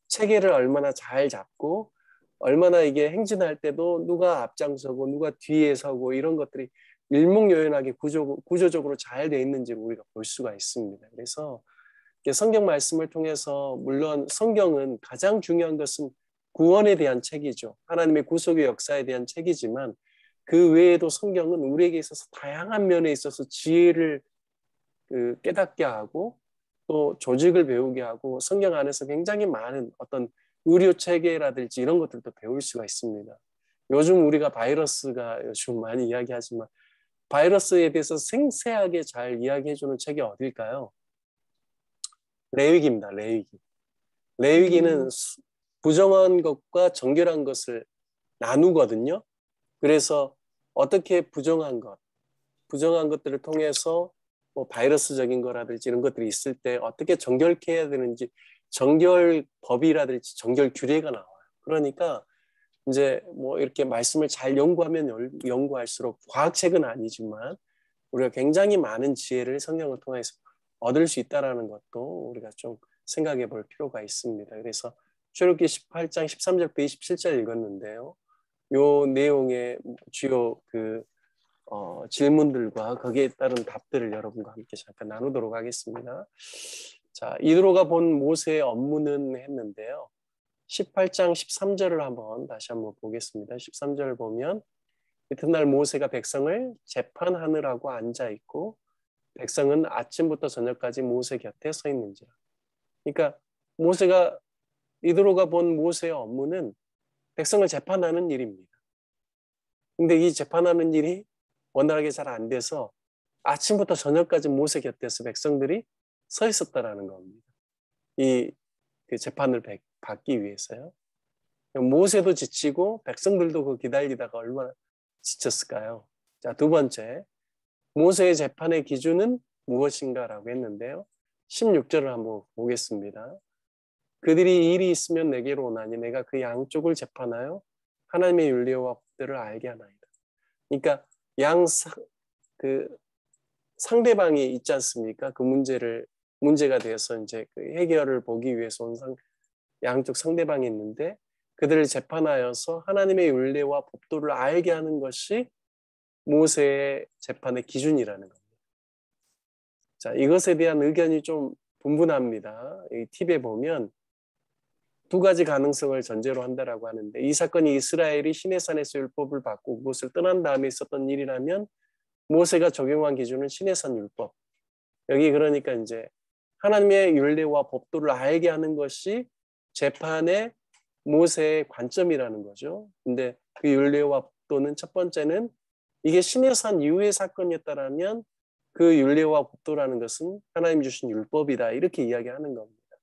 체계를 얼마나 잘 잡고 얼마나 이게 행진할 때도 누가 앞장서고 누가 뒤에 서고 이런 것들이 일목요연하게 구조적으로 잘 돼 있는지를 우리가 볼 수가 있습니다. 그래서 성경 말씀을 통해서 물론 성경은 가장 중요한 것은 구원에 대한 책이죠. 하나님의 구속의 역사에 대한 책이지만 그 외에도 성경은 우리에게 있어서 다양한 면에 있어서 지혜를 깨닫게 하고 또 조직을 배우게 하고 성경 안에서 굉장히 많은 어떤 의료 체계라든지 이런 것들도 배울 수가 있습니다. 요즘 우리가 바이러스가 요즘 많이 이야기하지만 바이러스에 대해서 생생하게 잘 이야기해주는 책이 어딜까요? 레위기입니다. 레위기. 레위기는 부정한 것과 정결한 것을 나누거든요. 그래서 어떻게 부정한 것들을 통해서 뭐 바이러스적인 거라든지 이런 것들이 있을 때 어떻게 정결케 해야 되는지 정결법이라든지 정결 규례가 나와요. 그러니까 이제 뭐 이렇게 말씀을 잘 연구하면 연구할수록 과학책은 아니지만 우리가 굉장히 많은 지혜를 성경을 통해서 얻을 수 있다는 것도 우리가 좀 생각해 볼 필요가 있습니다. 그래서 출애굽기 18장 13절부터 27절 읽었는데요. 요 내용의 주요 질문들과 거기에 따른 답들을 여러분과 함께 잠깐 나누도록 하겠습니다. 자, 이드로가 본 모세의 업무는 했는데요. 18장 13절을 다시 한번 보겠습니다. 13절을 보면 이튿날 모세가 백성을 재판하느라고 앉아 있고 백성은 아침부터 저녁까지 모세 곁에 서 있는지라. 그러니까 이드로가 본 모세의 업무는 백성을 재판하는 일입니다. 근데 이 재판하는 일이 원활하게 잘 안 돼서 아침부터 저녁까지 모세 곁에서 백성들이 서 있었다라는 겁니다. 그 재판을 받기 위해서요. 모세도 지치고 백성들도 그 기다리다가 얼마나 지쳤을까요? 자, 두 번째, 모세의 재판의 기준은 무엇인가라고 했는데요. 16절을 한번 보겠습니다. 그들이 일이 있으면 내게로 오나니 내가 그 양쪽을 재판하여 하나님의 윤리와 법들을 알게 하나이다. 그러니까 상대방이 있지 않습니까? 그 문제가 돼서 이제 그 해결을 보기 위해서 온 양쪽 상대방이 있는데 그들을 재판하여서 하나님의 윤례와 법도를 알게 하는 것이 모세의 재판의 기준이라는 겁니다. 자, 이것에 대한 의견이 좀 분분합니다. 이 팁에 보면 두 가지 가능성을 전제로 한다라고 하는데 이 사건이 이스라엘이 시내산에서 율법을 받고 그곳을 떠난 다음에 있었던 일이라면 모세가 적용한 기준은 시내산 율법. 여기 그러니까 이제 하나님의 율례와 법도를 알게 하는 것이 재판의 모세의 관점이라는 거죠. 근데 그 율례와 법도는 첫 번째는 이게 시내산 이후의 사건이었다라면 그 율례와 법도라는 것은 하나님 주신 율법이다 이렇게 이야기하는 겁니다.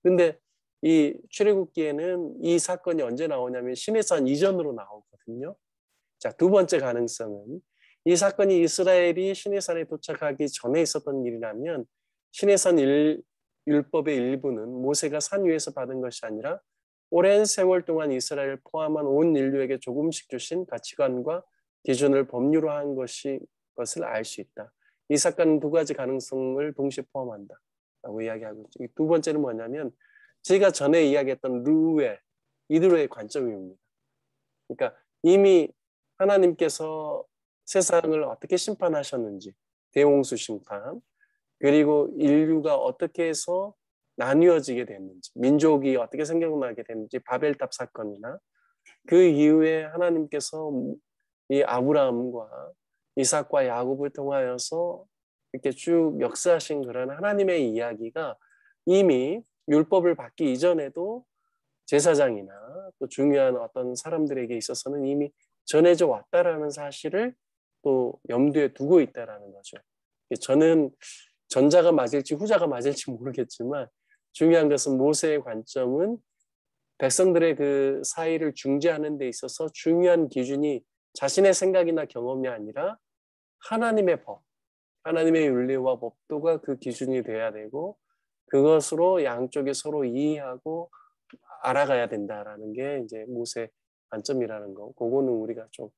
근데 이 출애굽기에는 이 사건이 언제 나오냐면 시내산 이전으로 나오거든요. 자, 두 번째 가능성은 이 사건이 이스라엘이 시내산에 도착하기 전에 있었던 일이라면 시내산 율법의 일부는 모세가 산 위에서 받은 것이 아니라 오랜 세월 동안 이스라엘을 포함한 온 인류에게 조금씩 주신 가치관과 기준을 법률로 한 것을 알 수 있다. 이 사건은 두 가지 가능성을 동시에 포함한다 라고 이야기하고 있죠. 두 번째는 뭐냐면 제가 전에 이야기했던 이드로의 관점입니다. 그러니까 이미 하나님께서 세상을 어떻게 심판하셨는지, 대홍수 심판, 그리고 인류가 어떻게 해서 나뉘어지게 됐는지, 민족이 어떻게 생겨나게 됐는지, 바벨탑 사건이나 그 이후에 하나님께서 이 아브라함과 이삭과 야곱을 통하여서 이렇게 쭉 역사하신 그런 하나님의 이야기가 이미 율법을 받기 이전에도 제사장이나 또 중요한 어떤 사람들에게 있어서는 이미 전해져 왔다라는 사실을 또 염두에 두고 있다라는 거죠. 저는 전자가 맞을지 후자가 맞을지 모르겠지만 중요한 것은 모세의 관점은 백성들의 그 사이를 중재하는 데 있어서 중요한 기준이 자신의 생각이나 경험이 아니라 하나님의 법, 하나님의 윤리와 법도가 그 기준이 돼야 되고 그것으로 양쪽이 서로 이해하고 알아가야 된다라는 게 이제 모세 관점이라는 거. 그거는 우리가 좀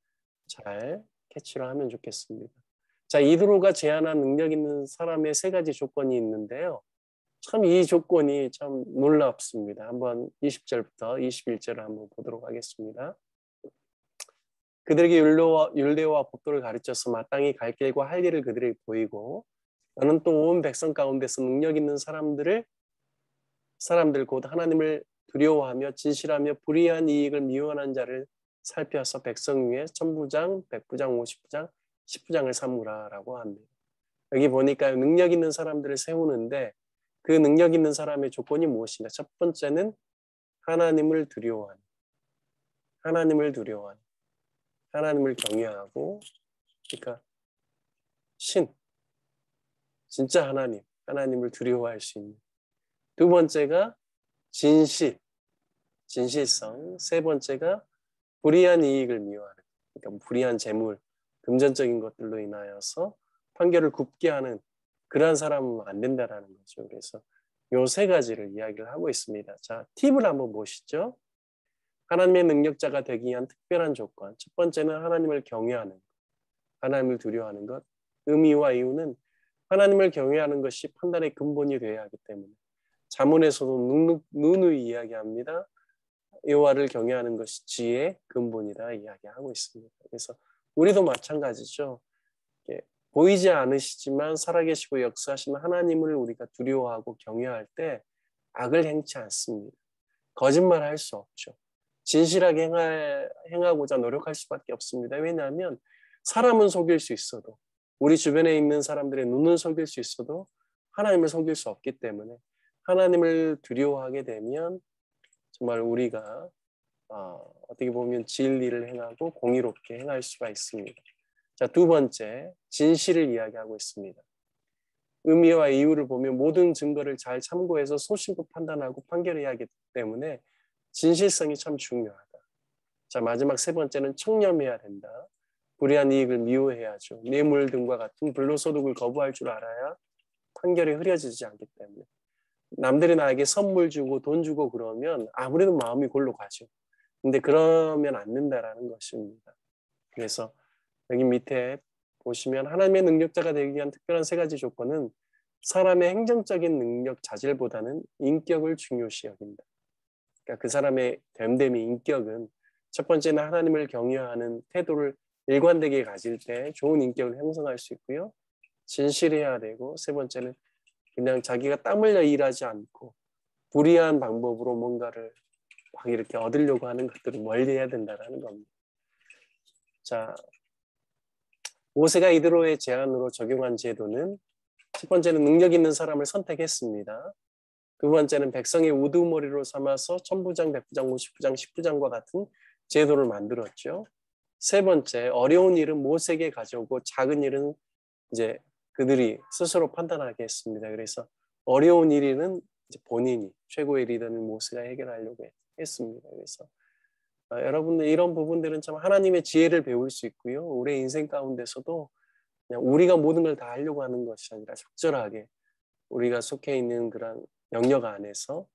잘 캐치를 하면 좋겠습니다. 자, 이드로가 제안한 능력 있는 사람의 세 가지 조건이 있는데요. 참 이 조건이 참 놀랍습니다. 한번 20절부터 21절을 한번 보도록 하겠습니다. 그들에게 율례와 법도를 가르쳐서 마땅히 갈 길과 할 일을 그들에게 보이고 너는 또 온 백성 가운데서 능력 있는 사람들 곧 하나님을 두려워하며 진실하며 불의한 이익을 미워하는 자를 살펴서 백성 위에 천부장, 백부장, 50부장, 10부장을 삼으라라고 합니다. 여기 보니까 능력 있는 사람들을 세우는데 그 능력 있는 사람의 조건이 무엇이냐? 첫 번째는 하나님을 두려워하는, 하나님을 경외하고, 그러니까 진짜 하나님을 두려워할 수 있는. 두 번째가 진실성. 세 번째가 불의한 이익을 미워하는, 그러니까 불의한 재물, 금전적인 것들로 인하여서 판결을 굽게 하는 그러한 사람은 안 된다라는 거죠. 그래서 요 세 가지를 이야기를 하고 있습니다. 자, 팁을 한번 보시죠. 하나님의 능력자가 되기 위한 특별한 조건. 첫 번째는 하나님을 경외하는 것, 하나님을 두려워하는 것. 의미와 이유는 하나님을 경외하는 것이 판단의 근본이 되어야 하기 때문에 자문에서도 누누이 이야기합니다. 여호와를 경외하는 것이 지혜의 근본이다 이야기하고 있습니다. 그래서 우리도 마찬가지죠. 보이지 않으시지만 살아계시고 역사하시는 하나님을 우리가 두려워하고 경외할 때 악을 행치 않습니다. 거짓말할 수 없죠. 진실하게 행하고자 노력할 수밖에 없습니다. 왜냐하면 사람은 속일 수 있어도 우리 주변에 있는 사람들의 눈은 속일 수 있어도 하나님을 속일 수 없기 때문에 하나님을 두려워하게 되면 정말 우리가 어떻게 보면 진리를 행하고 공의롭게 행할 수가 있습니다. 자, 두 번째, 진실을 이야기하고 있습니다. 의미와 이유를 보면 모든 증거를 잘 참고해서 소신껏 판단하고 판결해야 하기 때문에 진실성이 참 중요하다. 자, 마지막 세 번째는 청렴해야 된다. 불의한 이익을 미워해야죠. 뇌물 등과 같은 불로소득을 거부할 줄 알아야 판결이 흐려지지 않기 때문에. 남들이 나에게 선물 주고 돈 주고 그러면 아무래도 마음이 골로 가죠. 근데 그러면 안 된다라는 것입니다. 그래서 여기 밑에 보시면 하나님의 능력자가 되기 위한 특별한 세 가지 조건은 사람의 행정적인 능력 자질보다는 인격을 중요시 여긴다. 그러니까 그 사람의 됨됨이 인격은 첫 번째는 하나님을 경외하는 태도를 일관되게 가질 때 좋은 인격을 형성할 수 있고요. 진실해야 되고 세 번째는 그냥 자기가 땀 흘려 일하지 않고 불의한 방법으로 뭔가를 막 이렇게 얻으려고 하는 것들을 멀리해야 된다는 겁니다. 자, 모세가 이드로의 제안으로 적용한 제도는 첫 번째는 능력 있는 사람을 선택했습니다. 두 번째는 백성의 우두머리로 삼아서 천부장, 백부장, 50부장, 10부장과 같은 제도를 만들었죠. 세 번째, 어려운 일은 모세에게 가져오고 작은 일은 이제 그들이 스스로 판단하게 했습니다. 그래서 어려운 일은 이제 본인이 최고의 리더는 모세가 해결하려고 했습니다. 그래서 여러분들 이런 부분들은 참 하나님의 지혜를 배울 수 있고요. 우리 인생 가운데서도 그냥 우리가 모든 걸 다 하려고 하는 것이 아니라 적절하게 우리가 속해 있는 그런 영역 안에서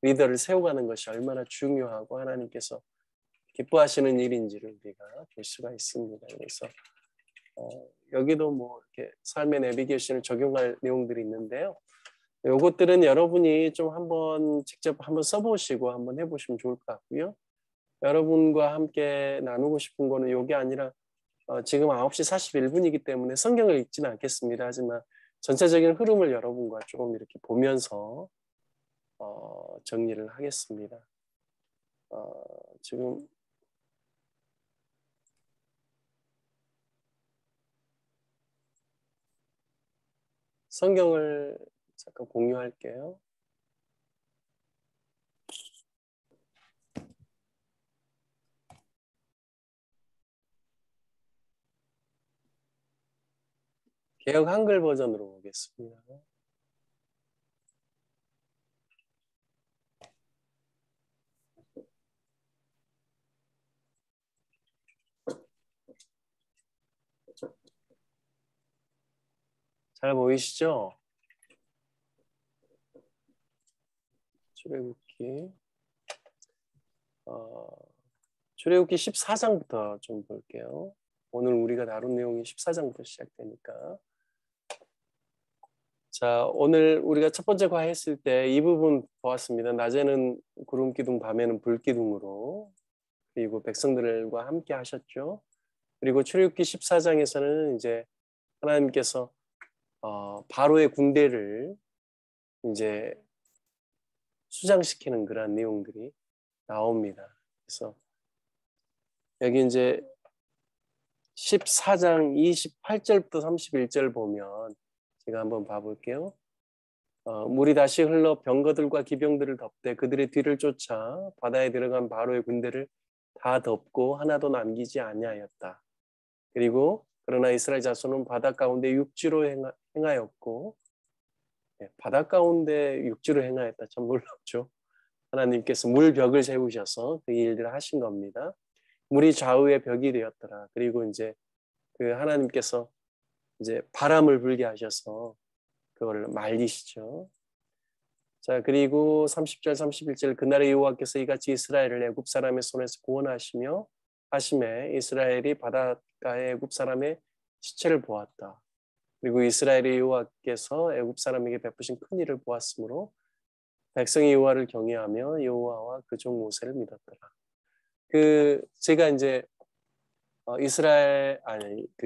리더를 세워가는 것이 얼마나 중요하고 하나님께서 기뻐하시는 일인지를 우리가 볼 수가 있습니다. 그래서 여기도 뭐 이렇게 삶의 내비게이션을 적용할 내용들이 있는데요. 요것들은 여러분이 좀 한번 직접 한번 써보시고 한번 해보시면 좋을 것 같고요. 여러분과 함께 나누고 싶은 거는 요게 아니라 지금 9시 41분이기 때문에 성경을 읽지는 않겠습니다. 하지만 전체적인 흐름을 여러분과 조금 이렇게 보면서 정리를 하겠습니다. 지금 성경을 잠깐 공유할게요. 개역 한글 버전으로 보겠습니다. 잘 보이시죠? 출애굽기 출애굽기 14장부터 좀 볼게요. 오늘 우리가 다룬 내용이 14장부터 시작되니까. 자, 오늘 우리가 첫 번째 과했을 때 이 부분 보았습니다. 낮에는 구름 기둥, 밤에는 불 기둥으로, 그리고 백성들과 함께 하셨죠. 그리고 출애굽기 14장에서는 이제 하나님께서 바로의 군대를 이제 수장시키는 그런 내용들이 나옵니다. 그래서 여기 이제 14장 28절부터 31절 보면 제가 한번 봐볼게요. 물이 다시 흘러 병거들과 기병들을 덮되 그들의 뒤를 쫓아 바다에 들어간 바로의 군대를 다 덮고 하나도 남기지 아니하였다. 그리고 그러나 이스라엘 자손은 바다 가운데 육지로 행하였고, 바다 가운데 육지로 행하였다. 참 놀랍죠. 하나님께서 물벽을 세우셔서 그 일들을 하신 겁니다. 물이 좌우의 벽이 되었더라. 그리고 이제 그 하나님께서 이제 바람을 불게 하셔서 그걸 말리시죠. 자, 그리고 30절 31절 그날의 여호와께서 이같이 이스라엘을 애굽 사람의 손에서 구원하시며 하심에 이스라엘이 바닷가에 애굽 사람의 시체를 보았다. 그리고 이스라엘의 여호와께서 애굽 사람에게 베푸신 큰 일을 보았으므로 백성이 여호와를 경외하며 여호와와 그 종 모세를 믿었더라. 제가 이제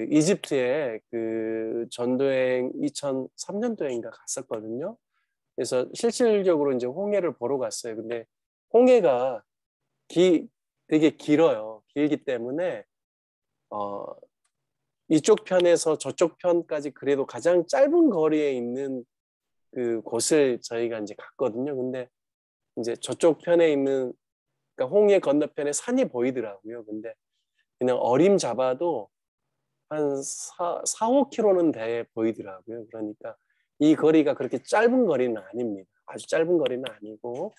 이집트에 그 전도행 2003년도인가 갔었거든요. 그래서 실질적으로 이제 홍해를 보러 갔어요. 근데 홍해가 되게 길어요. 길기 때문에 이쪽 편에서 저쪽 편까지 그래도 가장 짧은 거리에 있는 그 곳을 저희가 이제 갔거든요. 근데 이제 저쪽 편에 있는, 그러니까 홍해 건너편에 산이 보이더라고요. 근데 그냥 어림 잡아도 한 4-5km는 돼 보이더라고요. 그러니까 이 거리가 그렇게 짧은 거리는 아닙니다. 아주 짧은 거리는 아니고,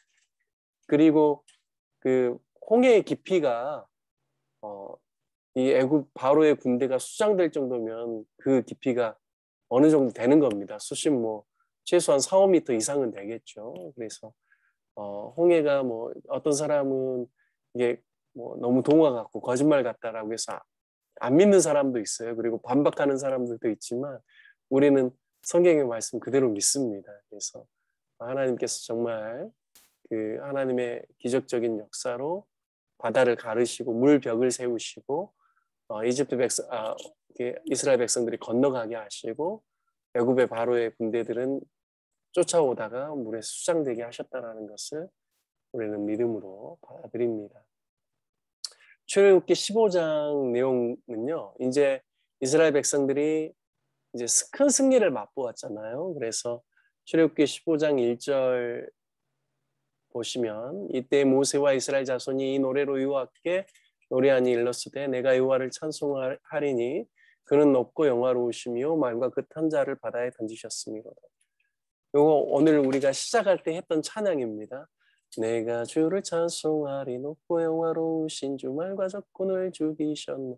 그리고 그 홍해의 깊이가 이 애굽 바로의 군대가 수장될 정도면 그 깊이가 어느 정도 되는 겁니다. 수심 최소한 4-5m 이상은 되겠죠. 그래서 홍해가 어떤 사람은 이게 너무 동화 같고 거짓말 같다라고 해서 안 믿는 사람도 있어요. 그리고 반박하는 사람들도 있지만 우리는 성경의 말씀 그대로 믿습니다. 그래서 하나님께서 정말 그 하나님의 기적적인 역사로 바다를 가르시고 물벽을 세우시고 이스라엘 백성들이 건너가게 하시고 애굽의 바로의 군대들은 쫓아오다가 물에 수장되게 하셨다는 것을 우리는 믿음으로 받아들입니다. 출애굽기 15장 내용은요, 이제 이스라엘 백성들이 이제 큰 승리를 맛보았잖아요. 그래서 출애굽기 15장 1절 보시면 이때 모세와 이스라엘 자손이 이 노래로 여호와께 노래하니 일렀으되 내가 여호와를 찬송하리니 그는 높고 영화로우시며 말과 끝한 자를 바다에 던지셨음이로다. 요거 오늘 우리가 시작할 때 했던 찬양입니다. 내가 주를 찬송하리 높고 영화로우신 주 말과 적군을 죽이셨네.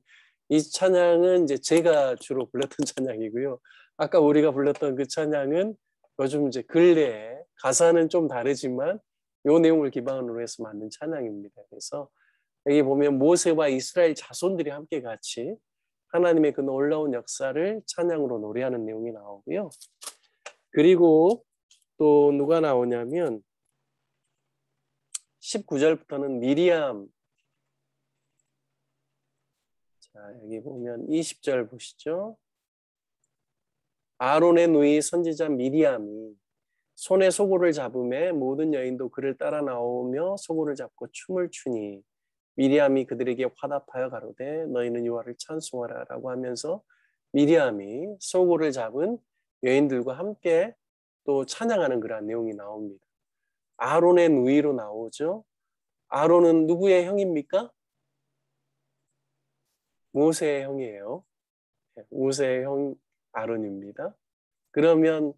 이 찬양은 이제 제가 주로 불렀던 찬양이고요. 아까 우리가 불렀던 그 찬양은 요즘 이제 근래에 가사는 좀 다르지만 요 내용을 기반으로 해서 만든 찬양입니다. 그래서 여기 보면 모세와 이스라엘 자손들이 함께 같이 하나님의 그 놀라운 역사를 찬양으로 노래하는 내용이 나오고요. 그리고 또 누가 나오냐면 19절부터는 미리암, 자 여기 보면 20절 보시죠. 아론의 누이 선지자 미리암이 손에 소고를 잡음에 모든 여인도 그를 따라 나오며 소고를 잡고 춤을 추니 미리암이 그들에게 화답하여 가로되 너희는 여호와를 찬송하라 라고 하면서 미리암이 소고를 잡은 여인들과 함께 또 찬양하는 그런 내용이 나옵니다. 아론의 누이로 나오죠. 아론은 누구의 형입니까? 모세의 형이에요. 모세의 형 아론입니다. 그러면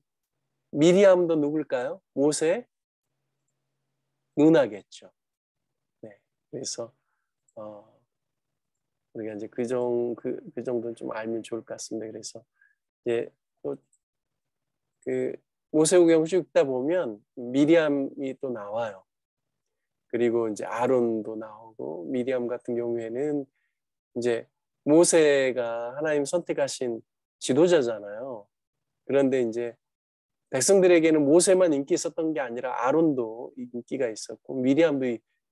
미리암도 누굴까요? 모세의 누나겠죠. 네. 그래서 우리가 이제 그 정도는 좀 알면 좋을 것 같습니다. 그래서 이제 또 그 모세오경 쭉 읽다 보면 미리암이 또 나와요. 그리고 이제 아론도 나오고, 미리암 같은 경우에는 이제 모세가 하나님 선택하신 지도자잖아요. 그런데 이제 백성들에게는 모세만 인기 있었던 게 아니라 아론도 인기가 있었고 미리암도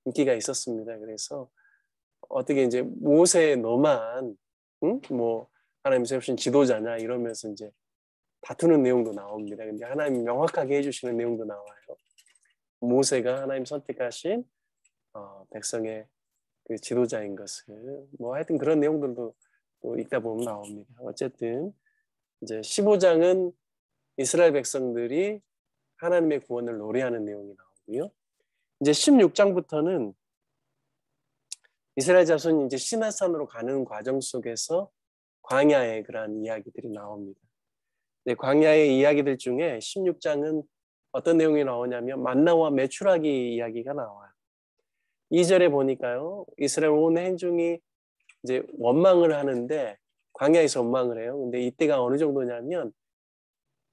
인기가 있었습니다. 그래서 어떻게 이제 모세 너만 뭐 하나님 세우신 지도자냐 이러면서 이제 다투는 내용도 나옵니다. 근데 하나님이 명확하게 해주시는 내용도 나와요. 모세가 하나님 선택하신 백성의 그 지도자인 것을 뭐 하여튼 그런 내용들도 또 읽다 보면 나옵니다. 어쨌든 이제 15장은 이스라엘 백성들이 하나님의 구원을 노래하는 내용이 나오고요. 이제 16장부터는 이스라엘 자손이 이제 시나산으로 가는 과정 속에서 광야의 그러한 이야기들이 나옵니다. 네, 광야의 이야기들 중에 16장은 어떤 내용이 나오냐면 만나와 메추라기 이야기가 나와요. 2절에 보니까요, 이스라엘 온 행중이 이제 원망을 하는데 광야에서 원망을 해요. 근데 이때가 어느 정도냐면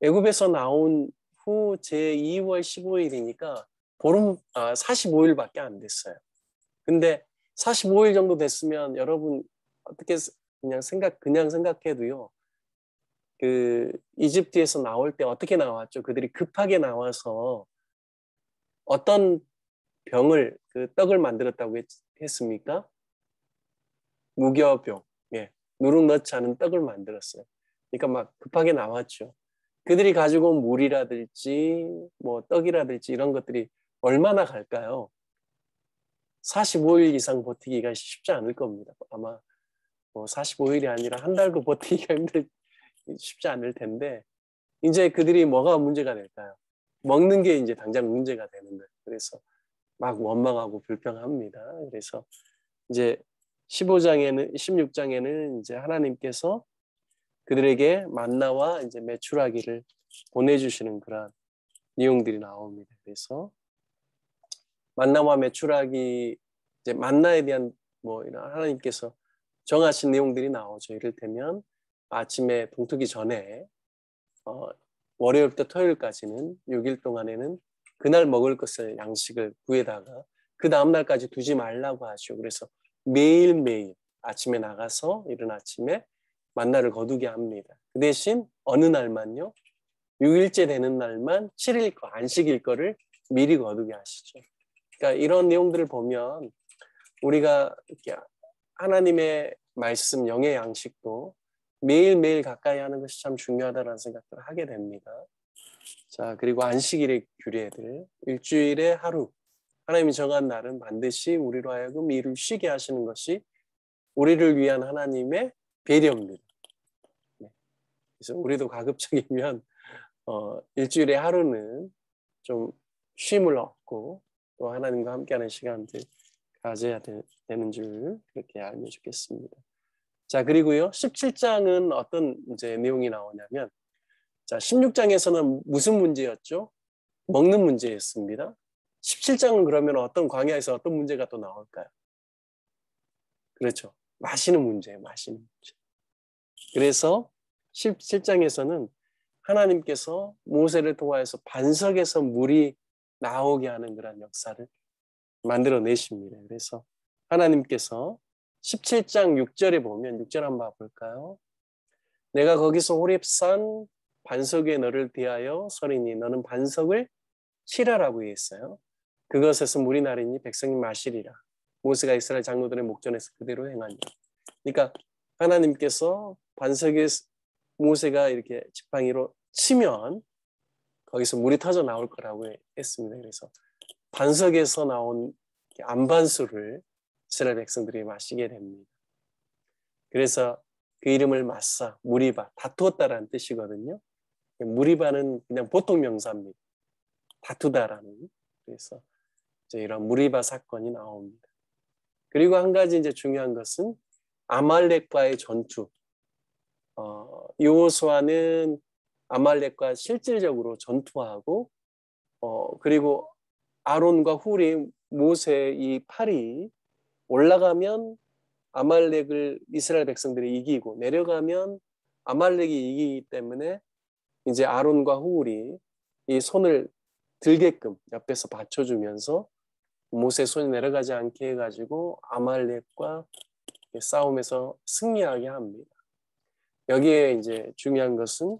애굽에서 나온 후 제2월 15일이니까 보름 45일밖에 안 됐어요. 근데 45일 정도 됐으면 여러분 어떻게 그냥 생각해도요. 그 이집트에서 나올 때 어떻게 나왔죠? 그들이 급하게 나와서 어떤 병을 그 떡을 만들었다고 했습니까? 무교병, 누룩 넣지 않은 떡을 만들었어요. 그러니까 막 급하게 나왔죠. 그들이 가지고 온 물이라든지 뭐 떡이라든지 이런 것들이 얼마나 갈까요? 45일 이상 버티기가 쉽지 않을 겁니다. 아마 뭐 45일이 아니라 한 달도 버티기가 쉽지 않을 텐데 이제 그들이 뭐가 문제가 될까요? 먹는 게 이제 당장 문제가 되는 거예요. 그래서 막 원망하고 불평합니다. 그래서 이제 16장에는 이제 하나님께서 그들에게 만나와 이제 메추라기를 보내주시는 그런 내용들이 나옵니다. 그래서 만나와 메추라기, 이제 만나에 대한 뭐 이런 하나님께서 정하신 내용들이 나오죠. 이를테면 아침에 동트기 전에 월요일부터 토요일까지는 6일 동안에는 그날 먹을 것을 양식을 구해다가 그 다음 날까지 두지 말라고 하죠. 그래서 매일매일 아침에 나가서 이른 아침에 만나를 거두게 합니다. 그 대신 어느 날만요? 6일째 되는 날만 7일 거 안식일 거를 미리 거두게 하시죠. 그러니까 이런 내용들을 보면 우리가 이렇게 하나님의 말씀 영의 양식도 매일매일 가까이 하는 것이 참 중요하다는 생각을 하게 됩니다. 자, 그리고 안식일의 규례들, 일주일에 하루, 하나님이 정한 날은 반드시 우리로 하여금 일을 쉬게 하시는 것이 우리를 위한 하나님의 배려입니다. 그래서 우리도 가급적이면 일주일에 하루는 좀 쉼을 얻고 또 하나님과 함께하는 시간들 가져야 되는 줄 그렇게 알면 좋겠습니다. 자, 그리고요 17장은 어떤 이제 내용이 나오냐면, 자 16장에서는 무슨 문제였죠? 먹는 문제였습니다. 17장은 그러면 어떤 광야에서 어떤 문제가 또 나올까요? 그렇죠. 마시는 문제예요. 마시는 문제. 그래서 17장에서는 하나님께서 모세를 통하여서 반석에서 물이 나오게 하는 그런 역사를 만들어내십니다. 그래서 하나님께서 17장 6절에 보면 6절 한번 봐볼까요? 내가 거기서 호렙산 반석 위에 너를 대하여 서리니 너는 반석을 치라라고 했어요. 그것에서 물이 나리니 백성이 마시리라. 모세가 이스라엘 장로들의 목전에서 그대로 행하니라. 그러니까 하나님께서 반석에 모세가 이렇게 지팡이로 치면 거기서 물이 터져 나올 거라고 했습니다. 그래서 반석에서 나온 안반수를 이스라엘 백성들이 마시게 됩니다. 그래서 그 이름을 마사, 무리바, 다투었다라는 뜻이거든요. 무리바는 그냥 보통 명사입니다. 다투다라는. 그래서 이제 이런 무리바 사건이 나옵니다. 그리고 한 가지 이제 중요한 것은 아말렉과의 전투. 여호수아는 아말렉과 실질적으로 전투하고 그리고 아론과 훌이 모세의 이 팔이 올라가면 아말렉을 이스라엘 백성들이 이기고 내려가면 아말렉이 이기기 때문에 이제 아론과 훌이 이 손을 들게끔 옆에서 받쳐주면서 모세 손이 내려가지 않게 해가지고 아말렉과 싸움에서 승리하게 합니다. 여기에 이제 중요한 것은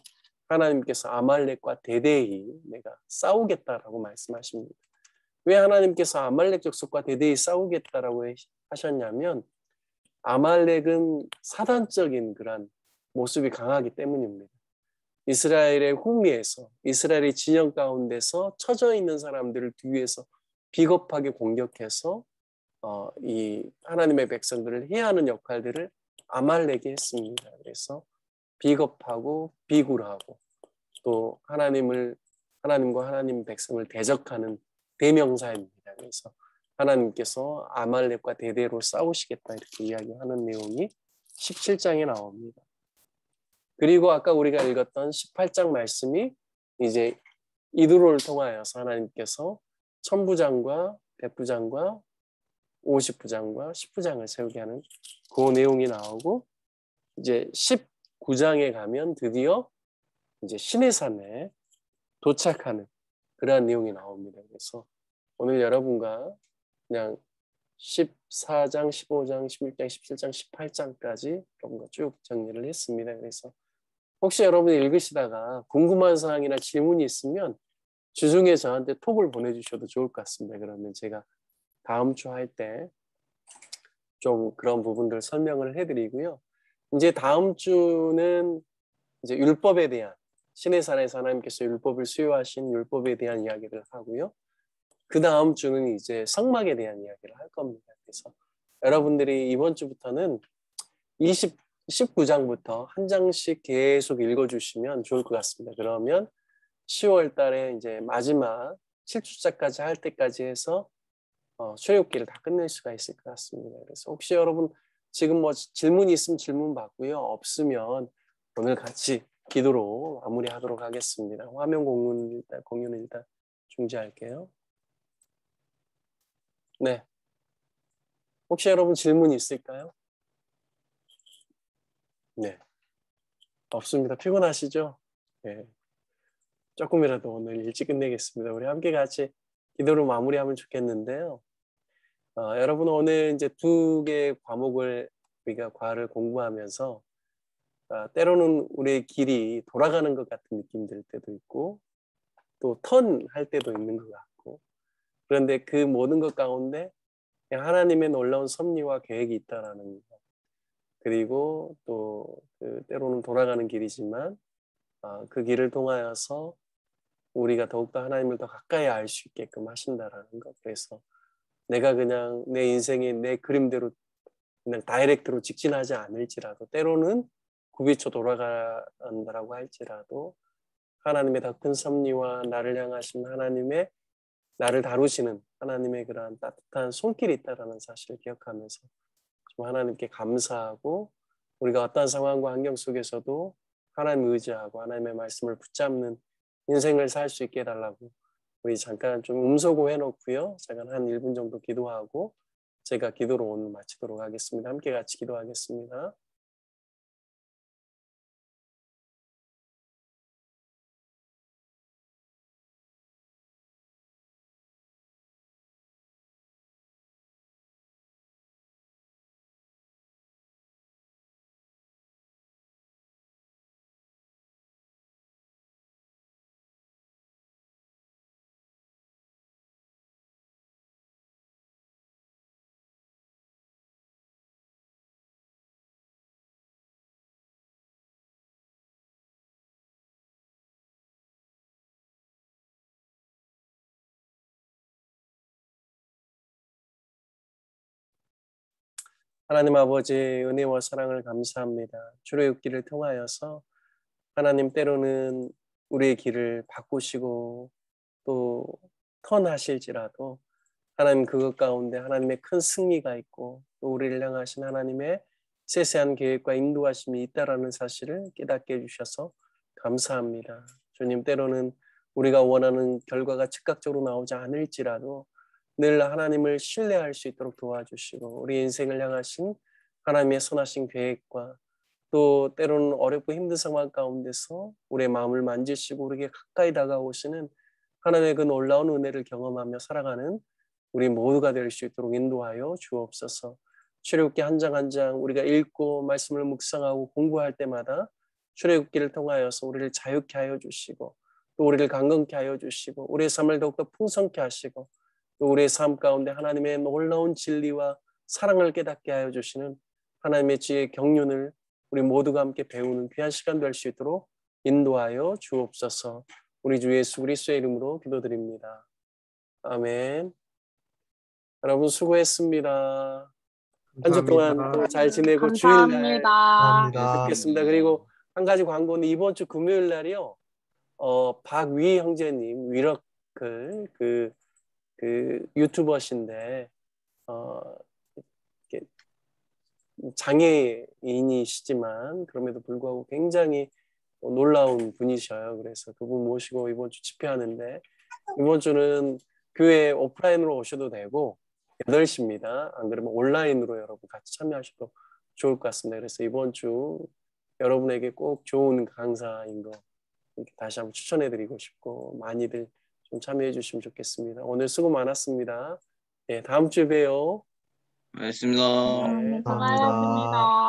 하나님께서 아말렉과 대대히 내가 싸우겠다라고 말씀하십니다. 왜 하나님께서 아말렉 족속과 대대히 싸우겠다라고 하셨냐면 아말렉은 사단적인 그런 모습이 강하기 때문입니다. 이스라엘의 홍리에서 이스라엘의 진영 가운데서 처져 있는 사람들을 뒤에서 비겁하게 공격해서 이 하나님의 백성들을 해하는 역할들을 아말렉이 했습니다. 그래서 비겁하고 비굴하고 또 하나님과 하나님 백성을 대적하는 대명사입니다. 그래서 하나님께서 아말렉과 대대로 싸우시겠다 이렇게 이야기하는 내용이 17장에 나옵니다. 그리고 아까 우리가 읽었던 18장 말씀이 이제 이드로를 통하여서 하나님께서 천부장과 백부장과 50부장과 10부장을 세우게 하는 그 내용이 나오고 이제 19장에 가면 드디어 이제 시내산에 도착하는 그러한 내용이 나옵니다. 그래서 오늘 여러분과 그냥 14장, 15장, 16장, 17장, 18장까지 여러분과 쭉 정리를 했습니다. 그래서 혹시 여러분이 읽으시다가 궁금한 사항이나 질문이 있으면 주중에 저한테 톡을 보내주셔도 좋을 것 같습니다. 그러면 제가 다음 주 할 때 좀 그런 부분들 설명을 해드리고요. 이제 다음 주는 이제 율법에 대한 시내산에서 하나님께서 율법을 수요하신 율법에 대한 이야기를 하고요. 그 다음 주는 이제 성막에 대한 이야기를 할 겁니다. 그래서 여러분들이 이번 주부터는 19장부터 한 장씩 계속 읽어주시면 좋을 것 같습니다. 그러면 10월 달에 이제 마지막 7주차까지 할 때까지 해서 출애굽기를 다 끝낼 수가 있을 것 같습니다. 그래서 혹시 여러분 지금 뭐 질문이 있으면 질문 받고요. 없으면 오늘 같이 기도로 마무리하도록 하겠습니다. 화면 공유는 일단 중지할게요. 네. 혹시 여러분 질문 있을까요? 네. 없습니다. 피곤하시죠? 네. 조금이라도 오늘 일찍 끝내겠습니다. 우리 함께 같이 기도로 마무리하면 좋겠는데요. 여러분 오늘 이제 2개의 과목을 우리가 과를 공부하면서 때로는 우리의 길이 돌아가는 것 같은 느낌 들 때도 있고 또 턴할 때도 있는 것 같고 그런데 그 모든 것 가운데 하나님의 놀라운 섭리와 계획이 있다라는 것 그리고 또 때로는 돌아가는 길이지만 그 길을 통하여서 우리가 더욱더 하나님을 더 가까이 알 수 있게끔 하신다라는 것. 그래서 내가 그냥 내 인생의 내 그림대로 그냥 다이렉트로 직진하지 않을지라도 때로는 굽이쳐 돌아간다라고 할지라도 하나님의 더 큰 섭리와 나를 향하신 하나님의 나를 다루시는 하나님의 그러한 따뜻한 손길이 있다라는 사실을 기억하면서 좀 하나님께 감사하고 우리가 어떤 상황과 환경 속에서도 하나님을 의지하고 하나님의 말씀을 붙잡는 인생을 살 수 있게 해달라고 우리 잠깐 좀 음소거 해놓고요. 잠깐 한 1분 정도 기도하고 제가 기도로 오늘 마치도록 하겠습니다. 함께 같이 기도하겠습니다. 하나님 아버지 은혜와 사랑을 감사합니다. 출애굽기를 통하여서 하나님 때로는 우리의 길을 바꾸시고 또 턴하실지라도 하나님 그것 가운데 하나님의 큰 승리가 있고 또 우리를 향하신 하나님의 세세한 계획과 인도하심이 있다라는 사실을 깨닫게 해주셔서 감사합니다. 주님, 때로는 우리가 원하는 결과가 즉각적으로 나오지 않을지라도 늘 하나님을 신뢰할 수 있도록 도와주시고 우리 인생을 향하신 하나님의 선하신 계획과 또 때로는 어렵고 힘든 상황 가운데서 우리의 마음을 만지시고 우리에게 가까이 다가오시는 하나님의 그 놀라운 은혜를 경험하며 살아가는 우리 모두가 될 수 있도록 인도하여 주옵소서. 출애굽기 한 장 한 장 우리가 읽고 말씀을 묵상하고 공부할 때마다 출애굽기를 통하여서 우리를 자유케 하여 주시고 또 우리를 강건케 하여 주시고 우리의 삶을 더욱더 풍성케 하시고 또 우리의 삶 가운데 하나님의 놀라운 진리와 사랑을 깨닫게 하여 주시는 하나님의 지혜의 경륜을 우리 모두가 함께 배우는 귀한 시간 될 수 있도록 인도하여 주옵소서. 우리 주 예수 그리스도의 이름으로 기도드립니다. 아멘. 여러분 수고했습니다. 한 주 동안 또 잘 지내고 주일날
감사합니다.
뵙겠습니다. 그리고 한 가지 광고는 이번 주 금요일 날이요. 박위 형제님 위러클 그 유튜버신데 이렇게 장애인이시지만 그럼에도 불구하고 굉장히 놀라운 분이셔요. 그래서 그분 모시고 이번 주 집회하는데 이번 주는 교회 오프라인으로 오셔도 되고 8시입니다. 안 그러면 온라인으로 여러분 같이 참여하셔도 좋을 것 같습니다. 그래서 이번 주 여러분에게 꼭 좋은 강사인 거 이렇게 다시 한번 추천해드리고 싶고 많이들 좀 참여해 주시면 좋겠습니다. 오늘 수고 많았습니다. 네, 다음 주에 봬요.
알겠습니다.
네.
수고하셨습니다.